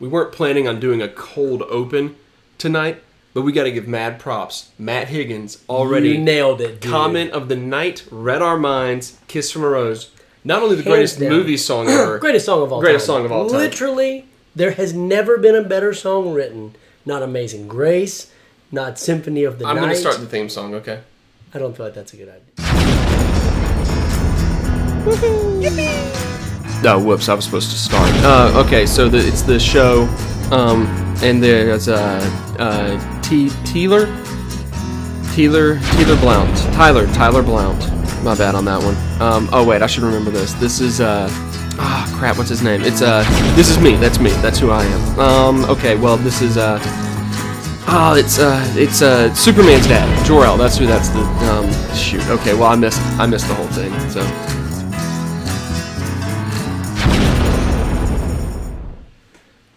We weren't planning on doing a cold open tonight, but we got to give mad props. Matt Higgins already you nailed it, dude. Comment of the night, read our minds, Kiss from a Rose. Not only the greatest movie song ever. Greatest song of all time. Literally, there has never been a better song written. Not Amazing Grace, not Symphony of the Night. I'm going to start the theme song, okay? I don't feel like that's a good idea. Oh, whoops, I was supposed to start. Okay, so it's the show, and there's Tyler Blount. My bad on that one. Oh wait, I should remember this. This is crap, what's his name? It's this is me. That's me. That's who I am. Okay, well this is it's Superman's dad, Jor-El. That's who. That's the shoot. Okay, well I missed the whole thing. So.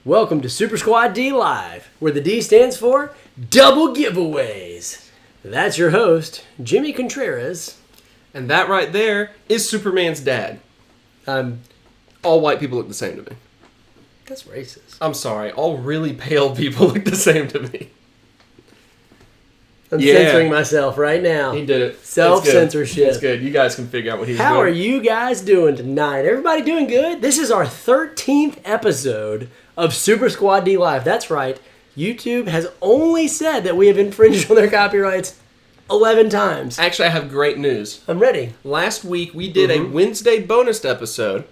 Welcome to Super Squad D Live, where the D stands for Double Giveaways. That's your host, Jimmy Contreras. And that right there is Superman's dad. All white people look the same to me. That's racist. I'm sorry. All really pale people look the same to me. I'm censoring myself right now. He did it. Self-censorship. It's good. You guys can figure out what he's doing. How are you guys doing tonight? Everybody doing good? This is our 13th episode of Super Squad D Live. That's right. YouTube has only said that we have infringed on their copyrights 11 times. Actually, I have great news. I'm ready. Last week, we did a Wednesday bonus episode.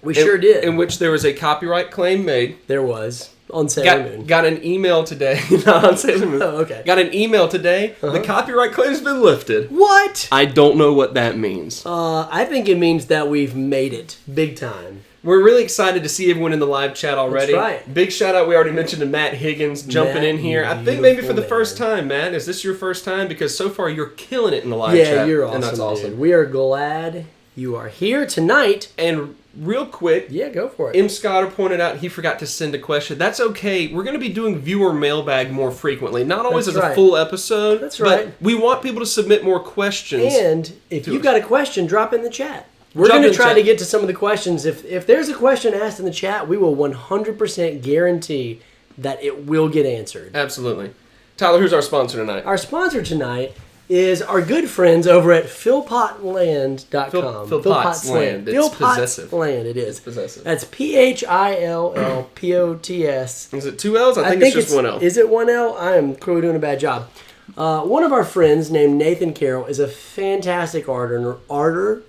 We sure did. In which there was a copyright claim made. There was. On Sailor Moon. Got an email today. Not on Sailor Moon. Oh, okay. Got an email today. The copyright claim has been lifted. What? I don't know what that means. I think it means that we've made it. Big time. We're really excited to see everyone in the live chat already. That's right. Big shout out, we already mentioned to Matt Higgins jumping in here. I think maybe for the first time, Matt. Is this your first time? Because so far you're killing it in the live chat. Yeah, you're awesome, and that's awesome. Dude. We are glad you are here tonight. And real quick, yeah, go for it. M. Scotter pointed out he forgot to send a question. That's okay. We're going to be doing viewer mailbag more frequently. Not always as a full episode. That's right. But we want people to submit more questions. And if you've got a question, drop in the chat. We're going to try to get to some of the questions. If there's a question asked in the chat, we will 100% guarantee that it will get answered. Absolutely. Tyler, who's our sponsor tonight? Our sponsor tonight is our good friends over at philpottland.com. Philpott's Land. It's possessive. Land, it is. It's possessive. That's PHILLPOTS. Is it two L's? I think it's just one L. Is it one L? I am clearly doing a bad job. One of our friends named Nathan Carroll is a fantastic arter.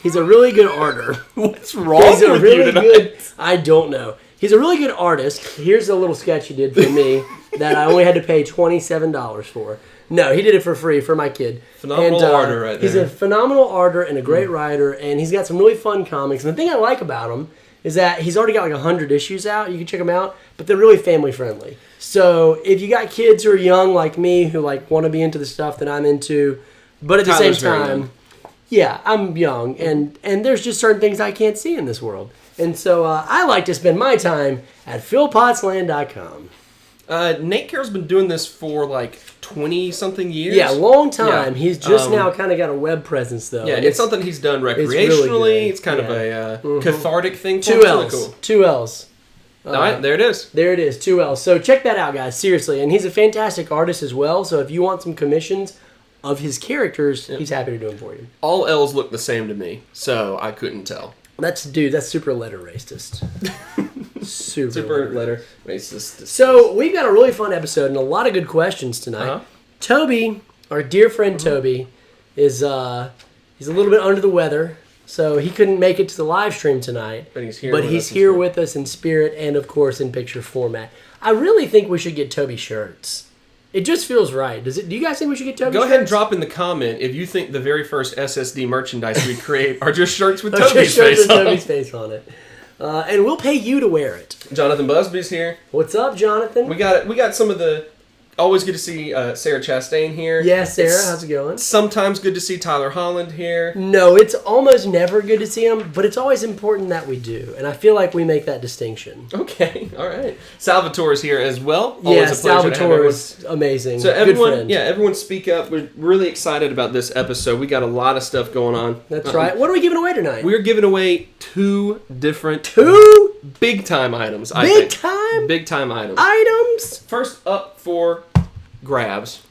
He's a really good arter. What's wrong with you tonight? I don't know. He's a really good artist. Here's a little sketch he did for me that I only had to pay $27 for. No, he did it for free for my kid. Phenomenal arter right there. He's a phenomenal arter and a great writer, and he's got some really fun comics. And the thing I like about him is that he's already got like 100 issues out. You can check them out, but they're really family friendly. So if you got kids who are young like me who like want to be into the stuff that I'm into, but at the same time... Yeah, I'm young, and there's just certain things I can't see in this world. And so I like to spend my time at philpottsland.com. Nate Carroll's been doing this for like 20-something years. Yeah, long time. Yeah. He's just now kind of got a web presence, though. Yeah, it's something he's done recreationally. It's kind of a cathartic thing for him. 2 L's. Really cool. 2 L's. All right, there it is. There it is, 2 L's. So check that out, guys, seriously. And he's a fantastic artist as well, so if you want some commissions of his characters, he's happy to do them for you. All L's look the same to me, so I couldn't tell. That's super letter racist. super letter racist. So we've got a really fun episode and a lot of good questions tonight. Toby, our dear friend Toby, is he's a little bit under the weather, so he couldn't make it to the live stream tonight. But he's here with us in spirit and, of course, in picture format. I really think we should get Toby shirts. It just feels right. Do you guys think we should get Toby shirts? Go ahead and drop in the comment if you think the very first SSD merchandise we create are just shirts with Toby's face on it. And we'll pay you to wear it. Jonathan Busby's here. What's up, Jonathan? We got some of the... Always good to see Sarah Chastain here. Yeah, Sarah, how's it going? Sometimes good to see Tyler Holland here. No, it's almost never good to see him, but it's always important that we do. And I feel like we make that distinction. Okay, all right. Salvatore's here as well. Always a Salvatore is amazing. So everyone speak up. We're really excited about this episode. We got a lot of stuff going on. That's right. What are we giving away tonight? We're giving away two different big time items. I Big think. time? Big time items. Items? First up for grabs.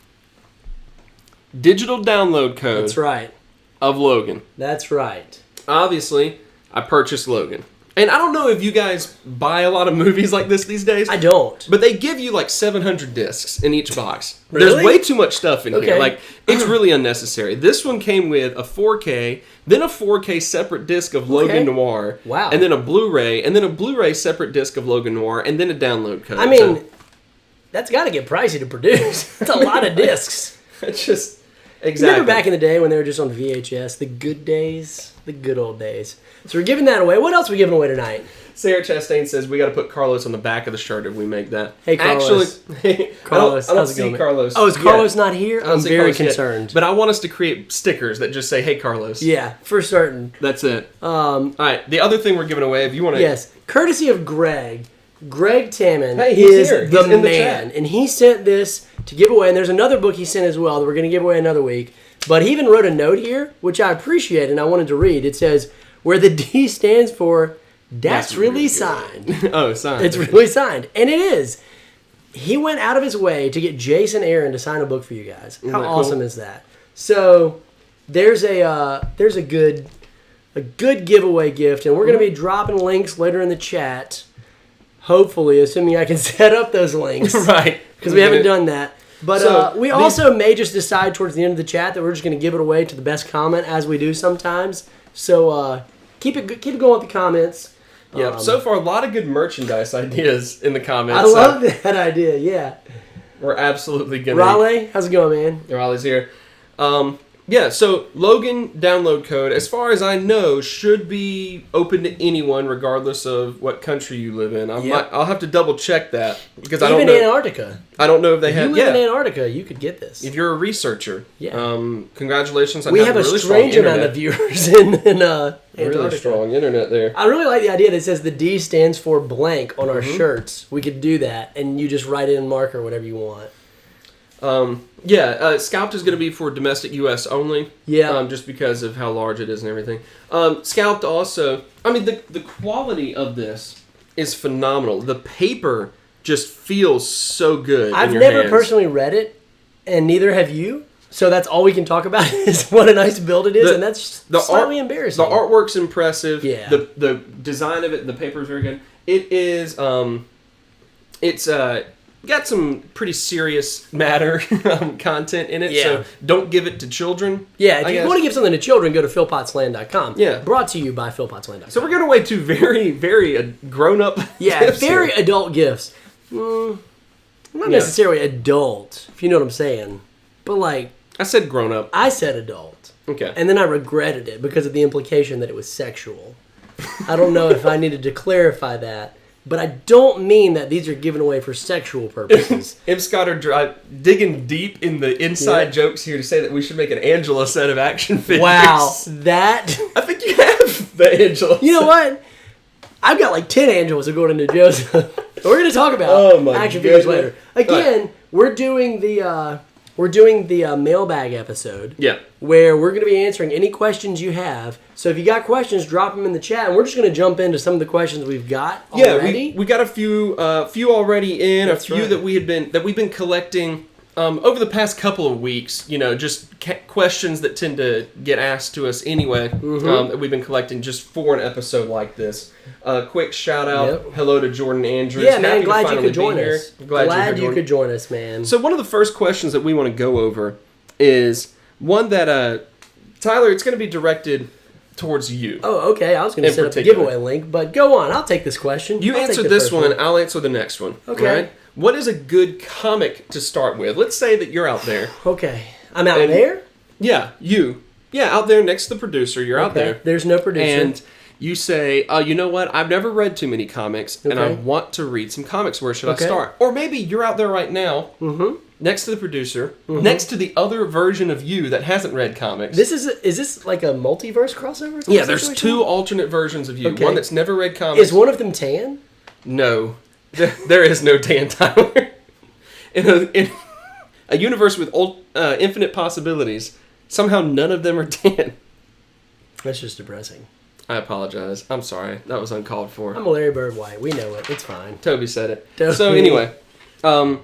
Digital download code That's right. of Logan. That's right. Obviously, I purchased Logan. And I don't know if you guys buy a lot of movies like this these days. I don't. But they give you like 700 discs in each box. Really? There's way too much stuff in Okay. here. Like, it's really unnecessary. This one came with a 4K, then a 4K separate disc of Logan Noir. Wow. And then a Blu-ray, and then a Blu-ray separate disc of Logan Noir, and then a download code. I mean, that's got to get pricey to produce. That's a lot of discs. It's just... Exactly. Remember back in the day when they were just on VHS? The good days? The good old days. So we're giving that away. What else are we giving away tonight? Sarah Chastain says we got to put Carlos on the back of the shirt if we make that. Hey, Carlos. Actually, Carlos, I don't how's it see going, man? Carlos. Oh, is Carlos not here? I don't I'm see very Carlos yet. concerned. But I want us to create stickers that just say, "Hey, Carlos." Yeah, for certain. That's it. All right. The other thing we're giving away, if you want to... Yes, courtesy of Greg. Greg Taman Hey, he's is here. the He's in the man. chat. And he sent this to give away. And there's another book he sent as well that we're going to give away another week. But he even wrote a note here, which I appreciate and I wanted to read. It says, where the D stands for, that's really signed. Oh, signed. It's really signed. And it is. He went out of his way to get Jason Aaron to sign a book for you guys. How that awesome cool? is that? So there's a good giveaway gift, and we're going to be dropping links later in the chat. Hopefully, assuming I can set up those links. Right. Because we haven't done that. But So, we also may just decide towards the end of the chat that we're just going to give it away to the best comment, as we do sometimes. So keep it going with the comments. Yeah. So far, a lot of good merchandise ideas in the comments. I love that idea. Yeah. We're absolutely gonna. Raleigh, how's it going, man? Raleigh's here. Yeah, so Logan download code, as far as I know, should be open to anyone regardless of what country you live in. I'll have to double check that because I don't know. Even Antarctica. I don't know if they If have. you live in Antarctica, you could get this. If you're a researcher, Yeah. Congratulations on We have having a really strange strong amount internet. of viewers in Antarctica. Really strong internet there. I really like the idea that it says the D stands for blank on our shirts. We could do that, and you just write in marker whatever you want. Scalped is going to be for domestic U.S. only. Yeah. Just because of how large it is and everything. Scalped also, I mean, the quality of this is phenomenal. The paper just feels so good. I've in your never hands. personally read it, and neither have you. So that's all we can talk about is what a nice build it is, and that's slightly embarrassing. The artwork's impressive. Yeah. The design of it, the paper is very good. It is. It's got some pretty serious matter content in it. Yeah. So don't give it to children. Yeah, if I you guess. want to give something to children, go to philpotsland.com. Yeah. Brought to you by philpotsland.com. So we're giving away two very, very grown-up. Yeah, gifts very here. adult gifts. Not necessarily adult, if you know what I'm saying. But like, I said grown-up. I said adult. Okay. And then I regretted it because of the implication that it was sexual. I don't know if I needed to clarify that. But I don't mean that these are given away for sexual purposes. M. Scott are digging deep in the inside jokes here to say that we should make an Angela set of action figures. Wow, that... I think you have the Angela. You know what? I've got like 10 Angelas according to Joseph. We're going to talk about action figures later. Again, we're doing the mailbag episode. Yeah. Where we're going to be answering any questions you have. So if you got questions, drop them in the chat, and we're just going to jump into some of the questions we've got already. Yeah, we got a few already in. That's a few right. that we've been collecting over the past couple of weeks. You know, just questions that tend to get asked to us anyway. That we've been collecting just for an episode like this. Quick shout out, hello to Jordan Andrews. Yeah, man, Happy to glad you finally could join be here. us. Glad you could join us, man. So one of the first questions that we want to go over is one that Tyler, it's going to be directed towards you. Oh, okay. I was going to set up a particular. giveaway link, but go on. I'll take this question. You I'll answer take the this first one, I'll answer the next one. Okay. Right? What is a good comic to start with? Let's say that you're out there. Okay. I'm out And- there? Yeah, you. Yeah, out there next to the producer. You're out Okay. there. There's no producer. And you say, oh, you know what? I've never read too many comics, and I Okay. want to read some comics. Where should Okay. I start? Or maybe you're out there right now, next to the producer, next to the other version of you that hasn't read comics. Is this like a multiverse crossover? Yeah, there's situation? two alternate versions of you. Okay. One that's never read comics. Is one of them tan? No. There is no Dan Tyler. In a universe with infinite possibilities, somehow none of them are Dan. That's just depressing. I apologize. I'm sorry. That was uncalled for. I'm a Larry Bird White. We know it. It's fine. Toby said it. Toby. So anyway, so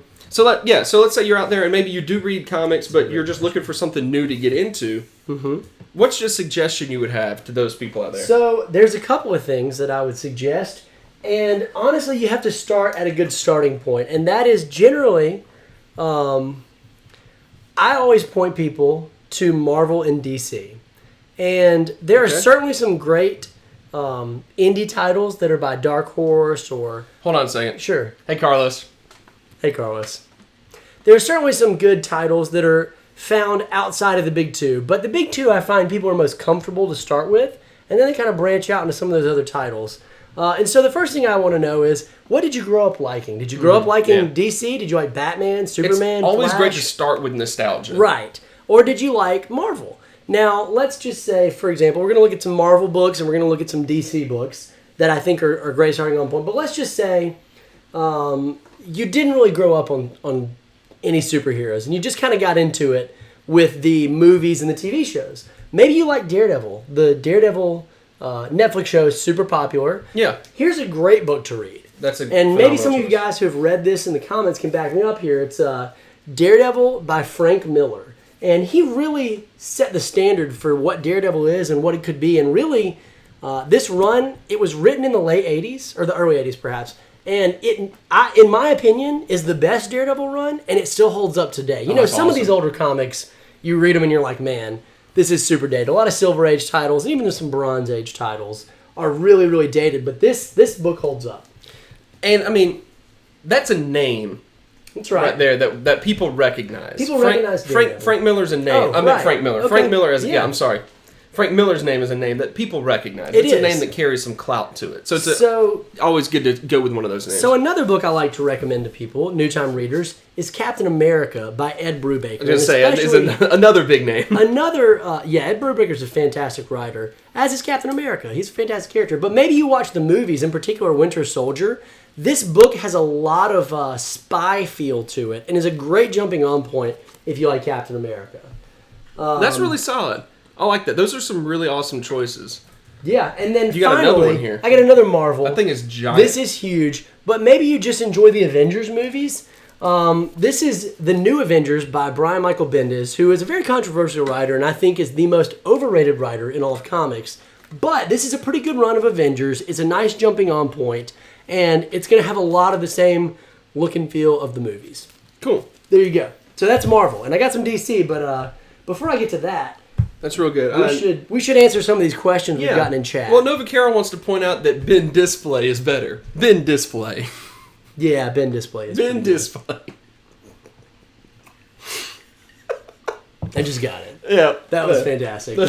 let's say you're out there and maybe you do read comics, but you're just looking for something new to get into. Mm-hmm. What's your suggestion you would have to those people out there? So there's a couple of things that I would suggest, and honestly, you have to start at a good starting point, and that is generally, I always point people to Marvel and DC, and there are certainly some great indie titles that are by Dark Horse or... Hold on a second. Sure. Hey, Carlos. Hey, Carlos. There are certainly some good titles that are found outside of the big two, but the big two I find people are most comfortable to start with, and then they kind of branch out into some of those other titles. And so the first thing I want to know is, what did you grow up liking? Did you grow up liking DC? Did you like Batman, Superman, It's always Flash? great to start with nostalgia. Right. Or did you like Marvel? Now, let's just say, for example, we're going to look at some Marvel books and we're going to look at some DC books that I think are great starting on point. But let's just say you didn't really grow up on any superheroes, and you just kind of got into it with the movies and the TV shows. Maybe you like Daredevil. The Daredevil Netflix show is super popular. Yeah. Here's a great book to read. And maybe some of you guys who have read this in the comments can back me up here. It's Daredevil by Frank Miller. And he really set the standard for what Daredevil is and what it could be. And really, this run, it was written in the late 80s, or the early 80s perhaps. And it, in my opinion, is the best Daredevil run, and it still holds up today. You know, some of these older comics, you read them and you're like, man, this is super dated. A lot of Silver Age titles, and even some Bronze Age titles, are really, really dated. But this book holds up. And, I mean, that's a name. That's right. There that people recognize. People recognize Frank Miller's a name. I meant Frank Miller. Okay. Frank Miller I'm sorry. Frank Miller's name is a name that people recognize. It's a name that carries some clout to it. So it's always good to go with one of those names. So another book I like to recommend to people, new-time readers, is Captain America by Ed Brubaker. I was going to say, it's another big name. Ed Brubaker's a fantastic writer, as is Captain America. He's a fantastic character. But maybe you watch the movies, in particular Winter Soldier. This book has a lot of spy feel to it and is a great jumping on point if you like Captain America. That's really solid. I like that. Those are some really awesome choices. Yeah, and then you got another one here. I got another Marvel. That thing is giant. This is huge, but maybe you just enjoy the Avengers movies. This is The New Avengers by Brian Michael Bendis, who is a very controversial writer and I think is the most overrated writer in all of comics. But this is a pretty good run of Avengers. It's a nice jumping on point, and it's going to have a lot of the same look and feel of the movies. Cool. There you go. So that's Marvel, and I got some DC, but before I get to that, that's real good. We should answer some of these questions we've gotten in chat. Well, Nova Carol wants to point out that Ben Display is better. Ben Display. Yeah, Ben Display is Ben Display. I just got it. Yeah. That was fantastic.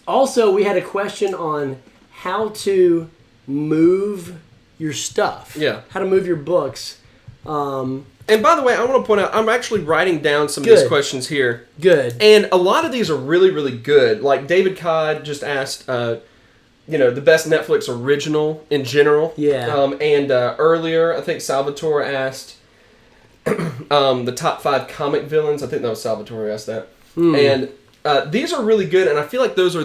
Also, we had a question on how to move your stuff. Yeah. How to move your books. And by the way, I want to point out, I'm actually writing down some of these questions here. Good. And a lot of these are really, really good. Like David Codd just asked, the best Netflix original in general. Yeah. And earlier, I think Salvatore asked the top 5 comic villains. I think that was Salvatore who asked that. And these are really good, and I feel like those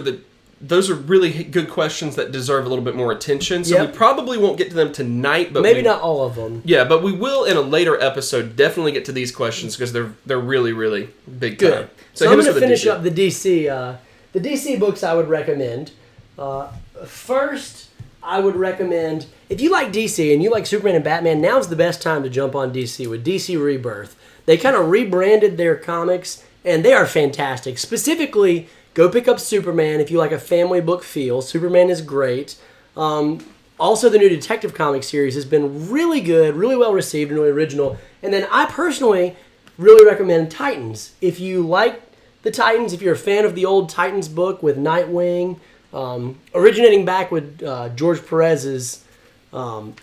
are really good questions that deserve a little bit more attention. So we probably won't get to them tonight, but maybe not all of them. Yeah, but we will in a later episode definitely get to these questions because they're really, really big time. So I'm going to finish up the DC. The DC books I would recommend. First, I would recommend, if you like DC and you like Superman and Batman, now's the best time to jump on DC with DC Rebirth. They kind of rebranded their comics, and they are fantastic. Specifically, go pick up Superman if you like a family book feel. Superman is great. Also, the new Detective Comics series has been really good, really well received, and really original. And then I personally really recommend Titans. If you like the Titans, if you're a fan of the old Titans book with Nightwing, originating back with George Perez's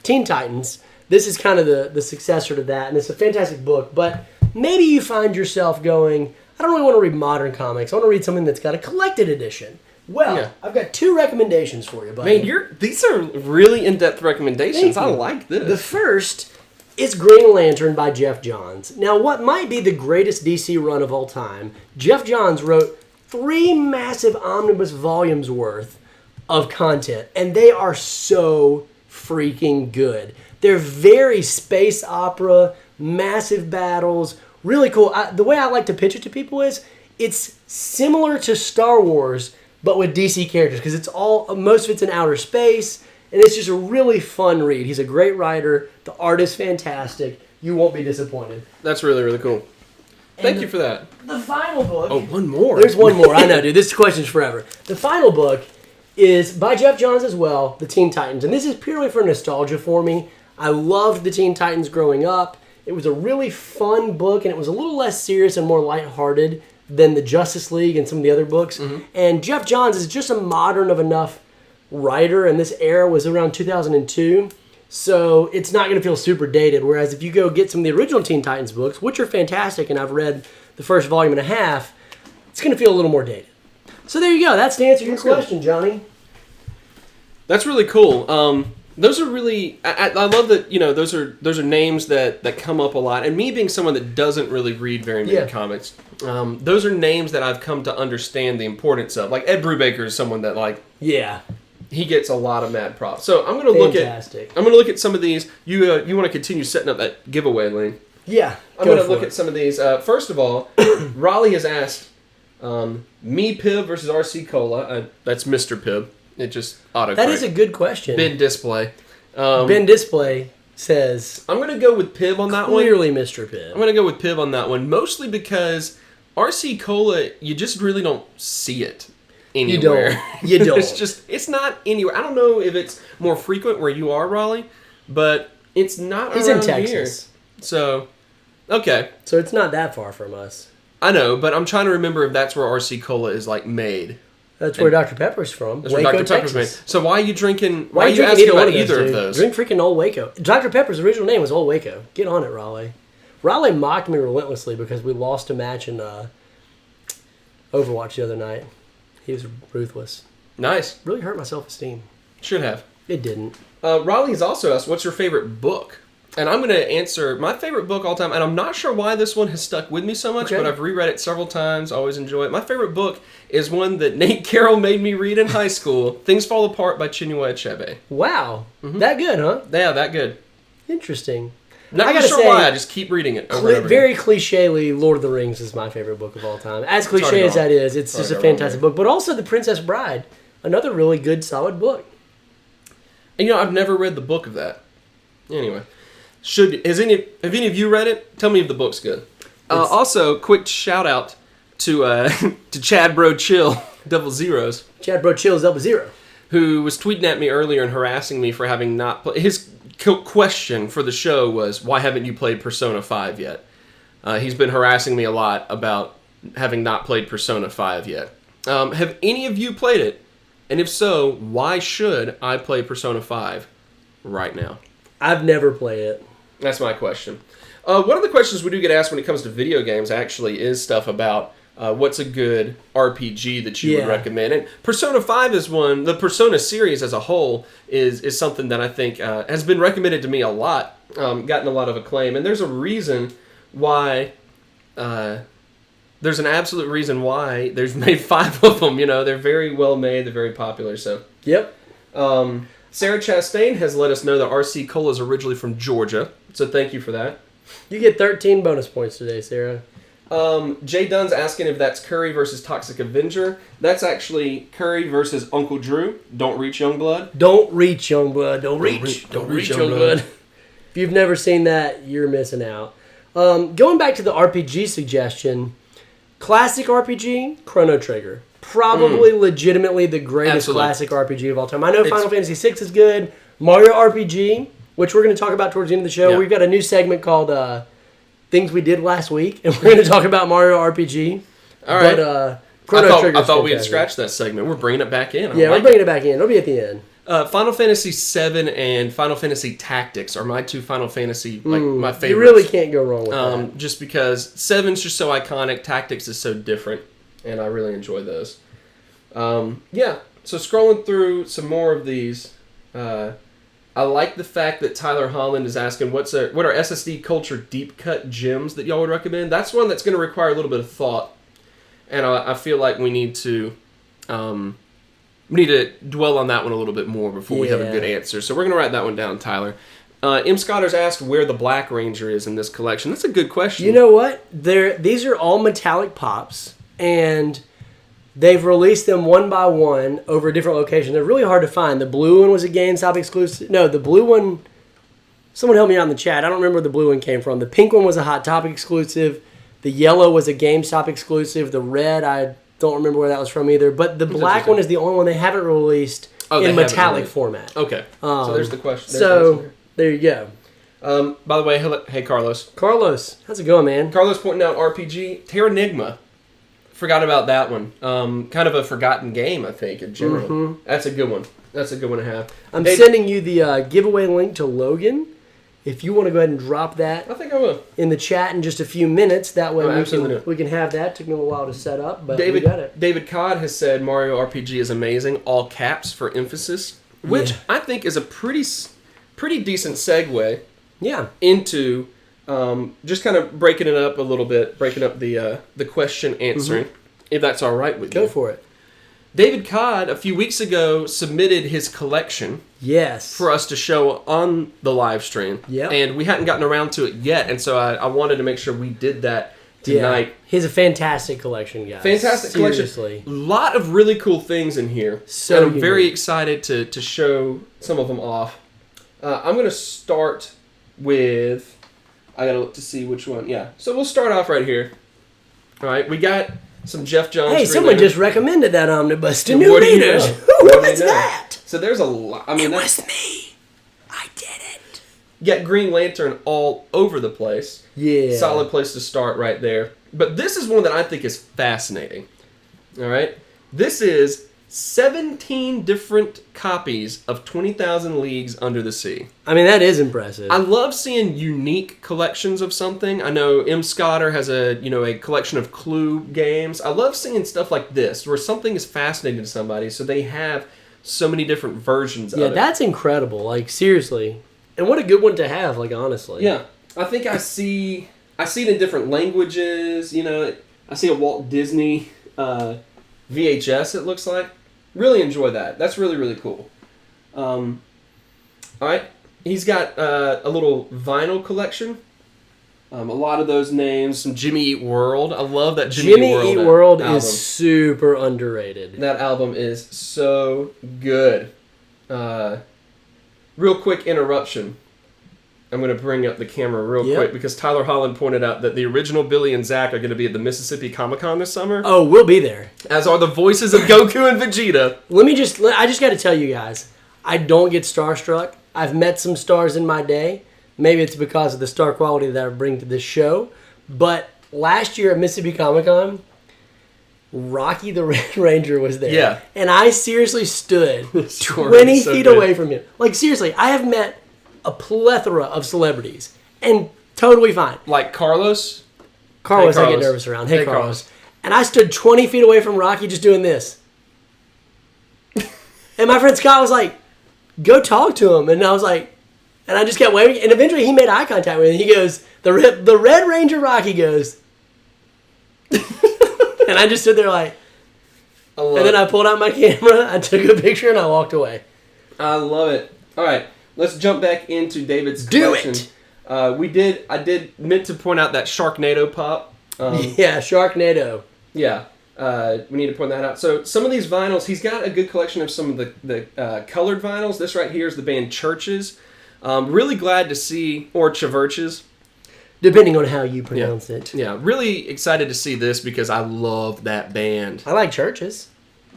Teen Titans, this is kind of the successor to that, and it's a fantastic book. But maybe you find yourself going, I don't really want to read modern comics. I want to read something that's got a collected edition. Well, I've got 2 recommendations for you, buddy. Man, these are really in-depth recommendations. I like this. The first is Green Lantern by Jeff Johns. Now, what might be the greatest DC run of all time, Jeff Johns wrote 3 massive omnibus volumes worth of content, and they are so freaking good. They're very space opera, massive battles, really cool. The way I like to pitch it to people is it's similar to Star Wars, but with DC characters, because most of it's in outer space, and it's just a really fun read. He's a great writer. The art is fantastic. You won't be disappointed. That's really, really cool. Thank you for that. The final book. Oh, one more. There's one more. I know, dude. This question's forever. The final book is by Jeff Johns as well, The Teen Titans. And this is purely for nostalgia for me. I loved The Teen Titans growing up. It was a really fun book, and it was a little less serious and more lighthearted than the Justice League and some of the other books. Mm-hmm. And Jeff Johns is just a modern of enough writer, and this era was around 2002. So it's not going to feel super dated. Whereas if you go get some of the original Teen Titans books, which are fantastic, and I've read the first volume and a half, it's going to feel a little more dated. So there you go. That's the answer to your question, Johnny. That's really cool. Those are really. I love that. Those are names that come up a lot. And me being someone that doesn't really read very many comics, those are names that I've come to understand the importance of. Like Ed Brubaker is someone that he gets a lot of mad props. So I'm gonna look at some of these. You want to continue setting up that giveaway, Lane? Yeah. I'm gonna look at some of these. First of all, Raleigh has asked me Pibb versus RC Cola. That's Mr. Pibb. It just autocorrect. That is a good question. Ben Display. Ben Display says I'm gonna go with Pibb on that one. Clearly, Mr. Pibb. I'm gonna go with Pibb on that one, mostly because RC Cola, you just really don't see it anywhere. You don't. It's not anywhere. I don't know if it's more frequent where you are, Raleigh, but it's not He's around in Texas. here. So, okay. So it's not that far from us. I know, but I'm trying to remember if that's where RC Cola is made. That's where Dr. Pepper's from. That's Waco, where Dr. Pepper's made. So why are you drinking? Why are you drinking asking about either of those? Drink freaking Old Waco. Dr. Pepper's original name was Old Waco. Get on it, Raleigh. Raleigh mocked me relentlessly because we lost a match in Overwatch the other night. He was ruthless. Nice. Really hurt my self-esteem. Should have. It didn't. Raleigh's also asked, what's your favorite book? And I'm going to answer my favorite book all time, and I'm not sure why this one has stuck with me so much, but I've reread it several times, always enjoy it. My favorite book is one that Nate Carroll made me read in high school, Things Fall Apart by Chinua Achebe. Wow. Mm-hmm. That good, huh? Yeah, that good. Interesting. Not really sure why, I just keep reading it over and over very again. Cliche-ly, Lord of the Rings is my favorite book of all time. As cliche as that is, it's just a fantastic book. But also The Princess Bride, another really good, solid book. And I've never read the book of that. Anyway. Have any of you read it? Tell me if the book's good. Also, quick shout out to Chad Bro Chill, Double Zeros. Chad Bro Chill's Double Zero. Who was tweeting at me earlier and harassing me for having not played. His question for the show was, why haven't you played Persona 5 yet? He's been harassing me a lot about having not played Persona 5 yet. Have any of you played it? And if so, why should I play Persona 5 right now? I've never played it. That's my question. One of the questions we do get asked when it comes to video games actually is stuff about what's a good RPG that you would recommend. And Persona 5 is one. The Persona series as a whole is something that I think has been recommended to me a lot, gotten a lot of acclaim. And there's a reason why... there's an absolute reason why there's made 5 of them. They're very well made. They're very popular. So Yep. Sarah Chastain has let us know that RC Cola is originally from Georgia, so thank you for that. You get 13 bonus points today, Sarah. Jay Dunn's asking if that's Curry versus Toxic Avenger. That's actually Curry versus Uncle Drew. Don't reach Youngblood. Don't reach Youngblood. Don't reach Youngblood. If you've never seen that, you're missing out. Going back to the RPG suggestion, classic RPG, Chrono Trigger. Probably legitimately the greatest classic RPG of all time. I know Final Fantasy VI is good. Mario RPG, which we're going to talk about towards the end of the show. Yeah. We've got a new segment called Things We Did Last Week, and we're going to talk about Mario RPG. All right. But Chrono Trigger. I thought we had scratched that segment. We're bringing it back in. We're bringing it back in. It'll be at the end. Final Fantasy VII and Final Fantasy Tactics are my two Final Fantasy, my favorites. You really can't go wrong with that. Just because 7's just so iconic, Tactics is so different. And I really enjoy those. So scrolling through some more of these, I like the fact that Tyler Holland is asking what are SSD culture deep cut gems that y'all would recommend. That's one that's going to require a little bit of thought, and I feel like we need to We need to dwell on that one a little bit more before we have a good answer. So we're going to write that one down, Tyler. M. Scotter's asked where the Black Ranger is in this collection. That's a good question. You know what? These are all metallic pops, and they've released them one by one over different locations. They're really hard to find. The blue one was a GameStop exclusive. No, the blue one... Someone help me out in the chat. I don't remember where the blue one came from. The pink one was a Hot Topic exclusive. The yellow was a GameStop exclusive. The red, I don't remember where that was from either. But the black one is the only one they haven't released in metallic format. Okay. So there's the question. There you go. By the way, hey Carlos. Carlos, how's it going, man? Carlos pointing out RPG. Terranigma. Forgot about that one. Kind of a forgotten game, I think, in general. Mm-hmm. That's a good one. That's a good one to have. I'm sending you the giveaway link to Logan. If you want to go ahead and drop that, I think I will, in the chat in just a few minutes. That way we can have that. Took me a little while to set up, but we got it. David Codd has said Mario RPG is amazing, all caps for emphasis, which I think is a pretty decent segue. Yeah. Into just kind of breaking it up a little bit, breaking up the question answering, if that's all right with you. Go for it. David Codd, a few weeks ago, submitted his collection for us to show on the live stream. Yep. And we hadn't gotten around to it yet, and so I wanted to make sure we did that tonight. Yeah. He has a fantastic collection, guys. Fantastic collection. A lot of really cool things in here. So and I'm very excited to show some of them off. I'm going to start with... I got to look to see which one. Yeah. So we'll start off right here. All right. We got... some Jeff Jones. Hey, someone just recommended that omnibus to new readers. Who was that? So there's a lot. I mean, it was me. I did it. You got Green Lantern all over the place. Yeah. Solid place to start right there. But this is one that I think is fascinating. All right. This is 17 different copies of 20,000 Leagues Under the Sea. I mean, that is impressive. I love seeing unique collections of something. I know M. Scotter has a collection of Clue games. I love seeing stuff like this, where something is fascinating to somebody, so they have so many different versions of it. Yeah, that's incredible. Like, seriously. And what a good one to have, like, honestly. Yeah. I think I see it in different languages. I see a Walt Disney VHS, it looks like. Really enjoy that. That's really, really cool. All right. He's got a little vinyl collection. A lot of those names. Some Jimmy Eat World. I love that Jimmy Eat World is super underrated. That album is so good. Real quick interruption. I'm going to bring up the camera real quick because Tyler Holland pointed out that the original Billy and Zach are going to be at the Mississippi Comic-Con this summer. Oh, we'll be there. As are the voices of Goku and Vegeta. I just got to tell you guys, I don't get starstruck. I've met some stars in my day. Maybe it's because of the star quality that I bring to this show. But last year at Mississippi Comic-Con, Rocky the Red Ranger was there. Yeah. And I seriously stood 20 feet away from him. Like, seriously, I have met a plethora of celebrities, and totally fine. Like Carlos? Carlos, I get nervous around. Hey, Carlos. And I stood 20 feet away from Rocky just doing this. And my friend Scott was like, go talk to him. And I was like, and I just kept waving. And eventually he made eye contact with me. And he goes, the Red Ranger Rocky goes. And I just stood there like, and then I pulled out my camera, I took a picture, and I walked away. I love it. All right. Let's jump back into David's collection. Do it! I did meant to point out that Sharknado pop. Yeah, Sharknado. Yeah, we need to point that out. So some of these vinyls, he's got a good collection of some of the colored vinyls. This right here is the band Churches. Really glad to see, or Churches. Depending on how you pronounce it. Yeah, really excited to see this because I love that band. I like Churches.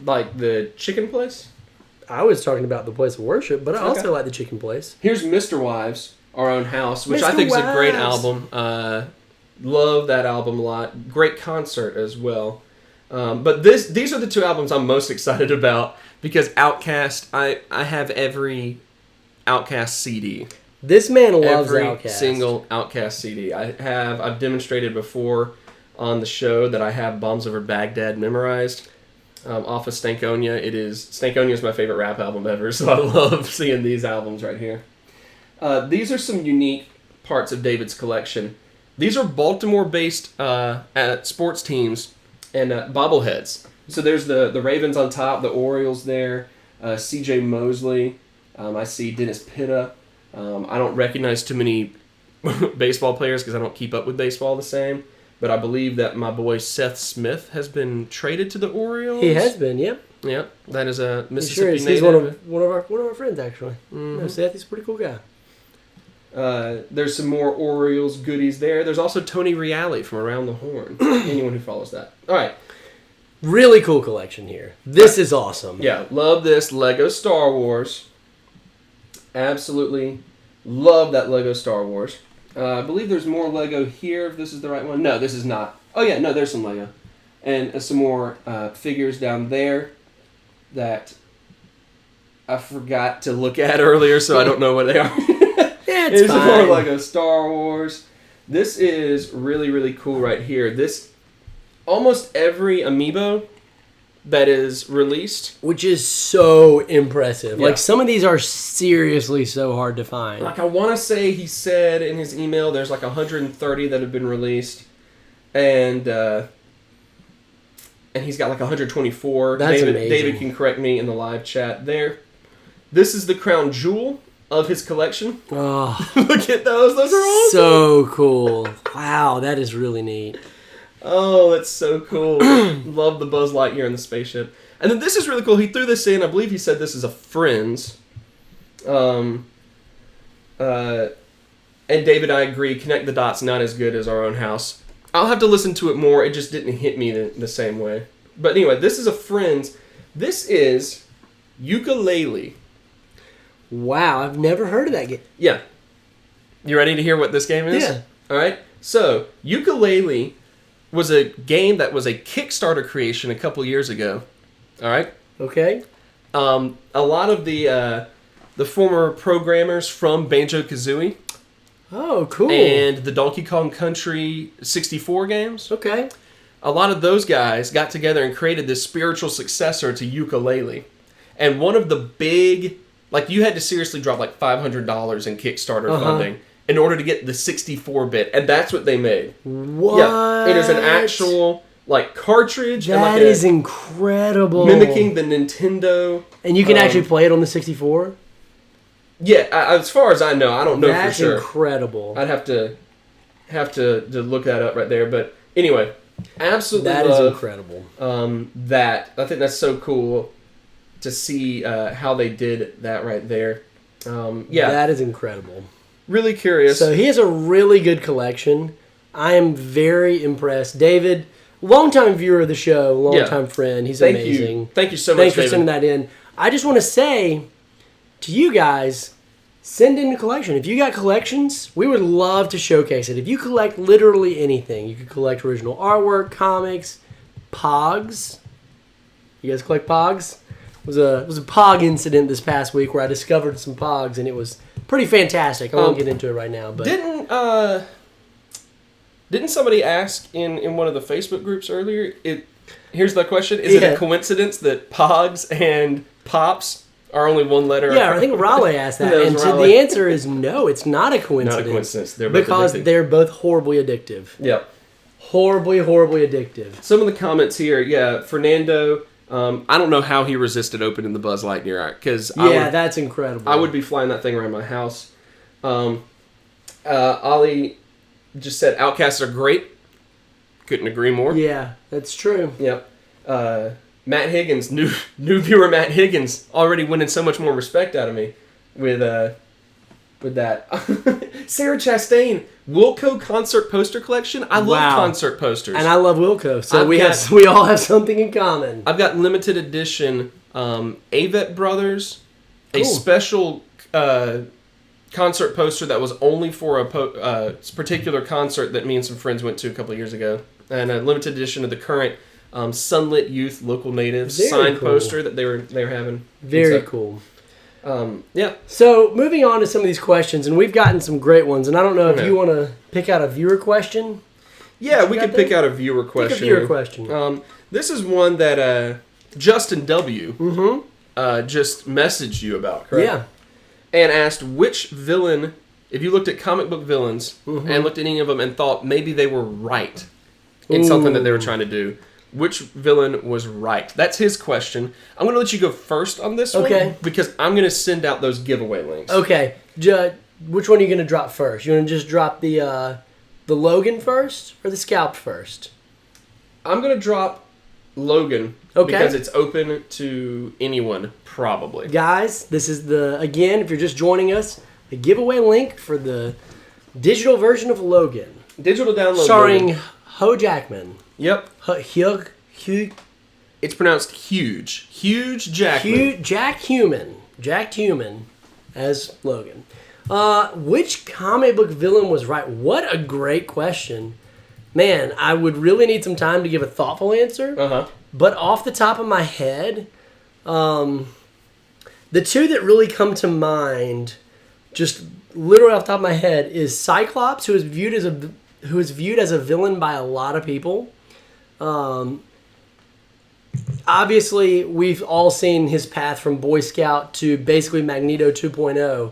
Like the chicken place? I was talking about the place of worship, but I also like the chicken place. Here's Mr. Wives, Our Own House, which I think is a great album. Love that album a lot. Great concert as well. But these are the two albums I'm most excited about because Outkast, I have every Outkast CD. This man loves Outkast. Every single Outkast CD. I've demonstrated before on the show that I have Bombs Over Baghdad memorized. Off of Stankonia. Stankonia is my favorite rap album ever, so I love seeing these albums right here. These are some unique parts of David's collection. These are Baltimore-based sports teams and bobbleheads. So there's the Ravens on top, the Orioles there, C.J. Mosley. I see Dennis Pitta. I don't recognize too many baseball players because I don't keep up with baseball the same. But I believe that my boy Seth Smith has been traded to the Orioles. He has been, yep. Yep, that is a Mississippi Sure is. native. He's one of our friends, actually. Mm-hmm. No, Seth, he's a pretty cool guy. There's some more Orioles goodies there. There's also Tony Reale from Around the Horn. Anyone who follows that. All right. Really cool collection here. This is awesome. Yeah, love this Lego Star Wars. Absolutely love that Lego Star Wars. I believe there's more Lego here, if this is the right one. No, this is not. Oh, yeah, no, there's some Lego. And some more figures down there that I forgot to look at earlier, so I don't know what they are. Yeah, it's fine. More Lego Star Wars. This is really, really cool right here. This, almost every amiibo that is released, which is so impressive. Yeah. Like, some of these are seriously so hard to find. like I want to say he said in his email there's like 130 that have been released, and he's got like 124. That's amazing. David can correct me in the live chat there. This is the crown jewel of his collection. Oh, Look at those. Those are awesome. so cool. Wow, that is really neat. Oh, that's so cool. Love the Buzz Lightyear and the spaceship. And then this is really cool. He threw this in. I believe he said this is a Friends. And David, I agree. Connect the Dots, not as good as Our Own House. I'll have to listen to it more. It just didn't hit me the same way. But anyway, this is a Friends. This is Ukulele. Wow, I've never heard of that game. Yeah. You ready to hear what this game is? Yeah. All right. So, Ukulele was a game that was a Kickstarter creation a couple years ago. All right. Okay. A lot of the former programmers from Banjo-Kazooie Oh, cool. and the Donkey Kong Country 64 games, Okay. a lot of those guys got together and created this spiritual successor to Ukulele. And one of the big, like, you had to seriously drop like $500 in Kickstarter funding in order to get the 64-bit, and that's what they made. What? Yeah, it is an actual like cartridge. That and like is incredible. mimicking the Nintendo. And you can actually play it on the 64? Yeah, as far as I know, I don't know That's for sure. incredible. I'd have to look that up right there. But anyway, absolutely That is love incredible. that. I think that's so cool to see how they did that right there. Yeah, That is incredible. really curious. So he has a really good collection. I am very impressed. David, longtime viewer of the show, longtime friend. He's amazing. Thank you so much, Thanks for David. sending that in. I just want to say to you guys, send in a collection. If you got collections, we would love to showcase it. If you collect literally anything, you could collect original artwork, comics, Pogs. You guys collect Pogs? It was a Pog incident this past week where I discovered some Pogs, and it was pretty fantastic. I won't get into it right now, but Didn't somebody ask in one of the Facebook groups earlier? Here's the question: is it a coincidence that Pogs and Pops are only one letter? yeah, I think Raleigh asked that, and so the answer is no. It's not a coincidence. Not a coincidence. They're both because addicting. they're both horribly addictive. Yep. Horribly addictive. Some of the comments here, yeah, Fernando. I don't know how he resisted opening the Buzz Lightyear because That's incredible. I would be flying that thing around my house. Ollie just said Outcasts are great. Couldn't agree more. Yeah, that's true. Yep. Matt Higgins, new viewer Matt Higgins, already winning so much more respect out of me with that. Sarah Chastain, Wilco concert poster collection. I love concert posters, and I love Wilco, so we all have something in common. I've got limited edition Avett Brothers, a special concert poster that was only for a particular concert that me and some friends went to a couple of years ago, and a limited edition of the current Sunlit Youth Local Natives signed poster that they were having. Very cool. Yeah. So moving on to some of these questions, and we've gotten some great ones, and I don't know if you want to pick out a viewer question. Yeah, we could pick out a viewer question. Pick a viewer question. This is one that Justin W. Just messaged you about, correct? Yeah. And asked which villain, if you looked at comic book villains and looked at any of them and thought maybe they were right in something that they were trying to do, which villain was right? That's his question. I'm going to let you go first on this one. Because I'm going to send out those giveaway links. Okay. Which one are you going to drop first? You want to just drop the Logan first or the Scalp first? I'm going to drop Logan because it's open to anyone, probably. Guys, this is again, if you're just joining us, the giveaway link for the digital version of Logan. Digital download. Starring Logan. Hugh Jackman. Yep. Hugh. It's pronounced huge. Huge Jackman. Jack Human as Logan. Which comic book villain was right? What a great question. Man, I would really need some time to give a thoughtful answer. Uh-huh. But off the top of my head, the two that really come to mind, just literally off the top of my head, is Cyclops, who is viewed as a villain by a lot of people. Obviously, we've all seen his path from Boy Scout to basically Magneto 2.0.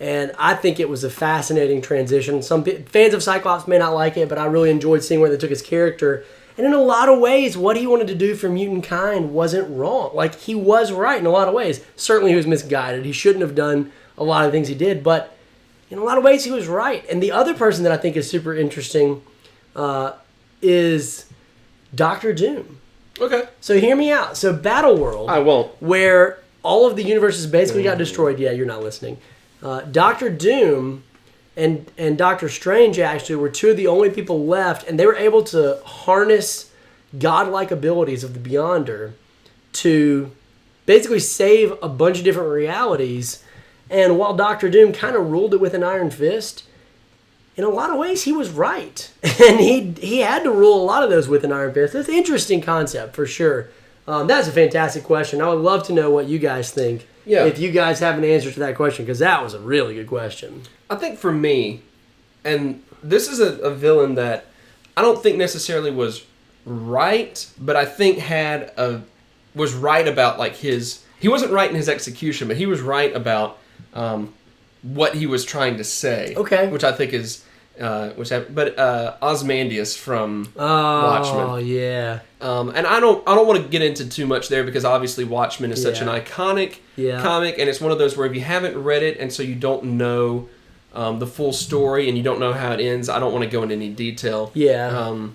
And I think it was a fascinating transition. Some fans of Cyclops may not like it, but I really enjoyed seeing where they took his character. And in a lot of ways, what he wanted to do for mutant kind wasn't wrong. Like, he was right in a lot of ways. Certainly he was misguided. He shouldn't have done a lot of things he did, but in a lot of ways he was right. And the other person that I think is super interesting is Dr. Doom. Okay. So hear me out. So Battleworld. I won't. Where all of the universes basically got destroyed. Yeah, you're not listening. Dr. Doom and Doctor Strange actually were two of the only people left, and they were able to harness godlike abilities of the Beyonder to basically save a bunch of different realities. And while Dr. Doom kind of ruled it with an iron fist, in a lot of ways he was right. And he had to rule a lot of those with an iron fist. It's an interesting concept for sure. That's a fantastic question. I would love to know what you guys think. Yeah. If you guys have an answer to that question, because that was a really good question. I think for me, and this is a villain that I don't think necessarily was right, but I think was right about like he wasn't right in his execution, but he was right about what he was trying to say. Okay. Which I think is Ozymandias from Watchmen. Oh yeah. And I don't want to get into too much there because obviously Watchmen is such an iconic comic, and it's one of those where if you haven't read it and so you don't know the full story and you don't know how it ends, I don't want to go into any detail. Yeah.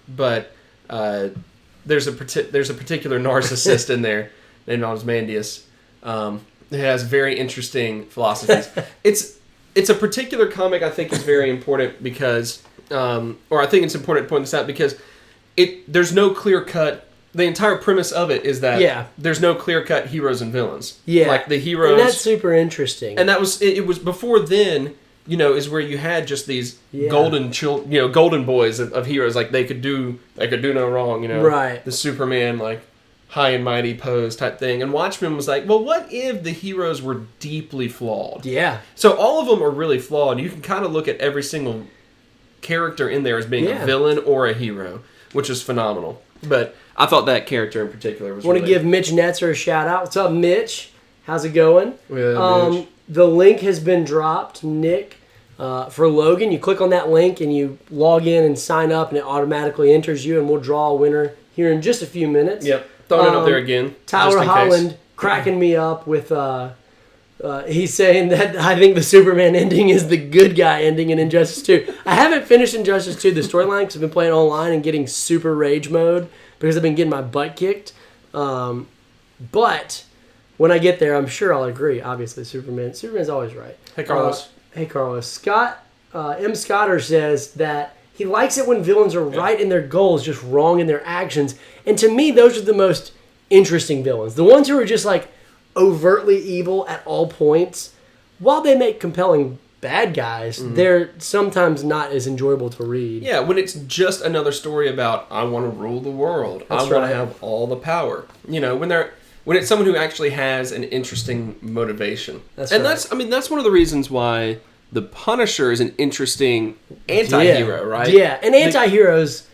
But there's a particular narcissist in there named Ozymandias. It has very interesting philosophies. It's a particular comic I think is very important because, or I think it's important to point this out because there's no clear cut. The entire premise of it is that there's no clear cut heroes and villains. Yeah, like the heroes. And that's super interesting. And that was it was before then. Is where you had just these golden boys of heroes. Like they could do no wrong. Right. The Superman high and mighty pose type thing. And Watchmen was like, well, what if the heroes were deeply flawed? Yeah. So all of them are really flawed. You can kind of look at every single character in there as being a villain or a hero, which is phenomenal. But I thought that character in particular was want to give Mitch Netzer a shout out. What's up, Mitch? How's it going? Yeah, Mitch. The link has been dropped, Nick, for Logan. You click on that link and you log in and sign up, and it automatically enters you, and we'll draw a winner here in just a few minutes. Yep. Throwing it up there again. Tyler Holland cracking me up with, he's saying that I think the Superman ending is the good guy ending in Injustice 2. I haven't finished Injustice 2, the storyline, because I've been playing online and getting super rage mode because I've been getting my butt kicked. But when I get there, I'm sure I'll agree. Obviously, Superman's always right. Hey, Carlos. Scott, M. Scotter says that he likes it when villains are right in their goals, just wrong in their actions. And to me, those are the most interesting villains. The ones who are just overtly evil at all points. While they make compelling bad guys, they're sometimes not as enjoyable to read. Yeah, when it's just another story about, I want to rule the world. I want to have all the power. When it's someone who actually has an interesting motivation. That's one of the reasons why the Punisher is an interesting anti-hero, right? Yeah, and anti-heroes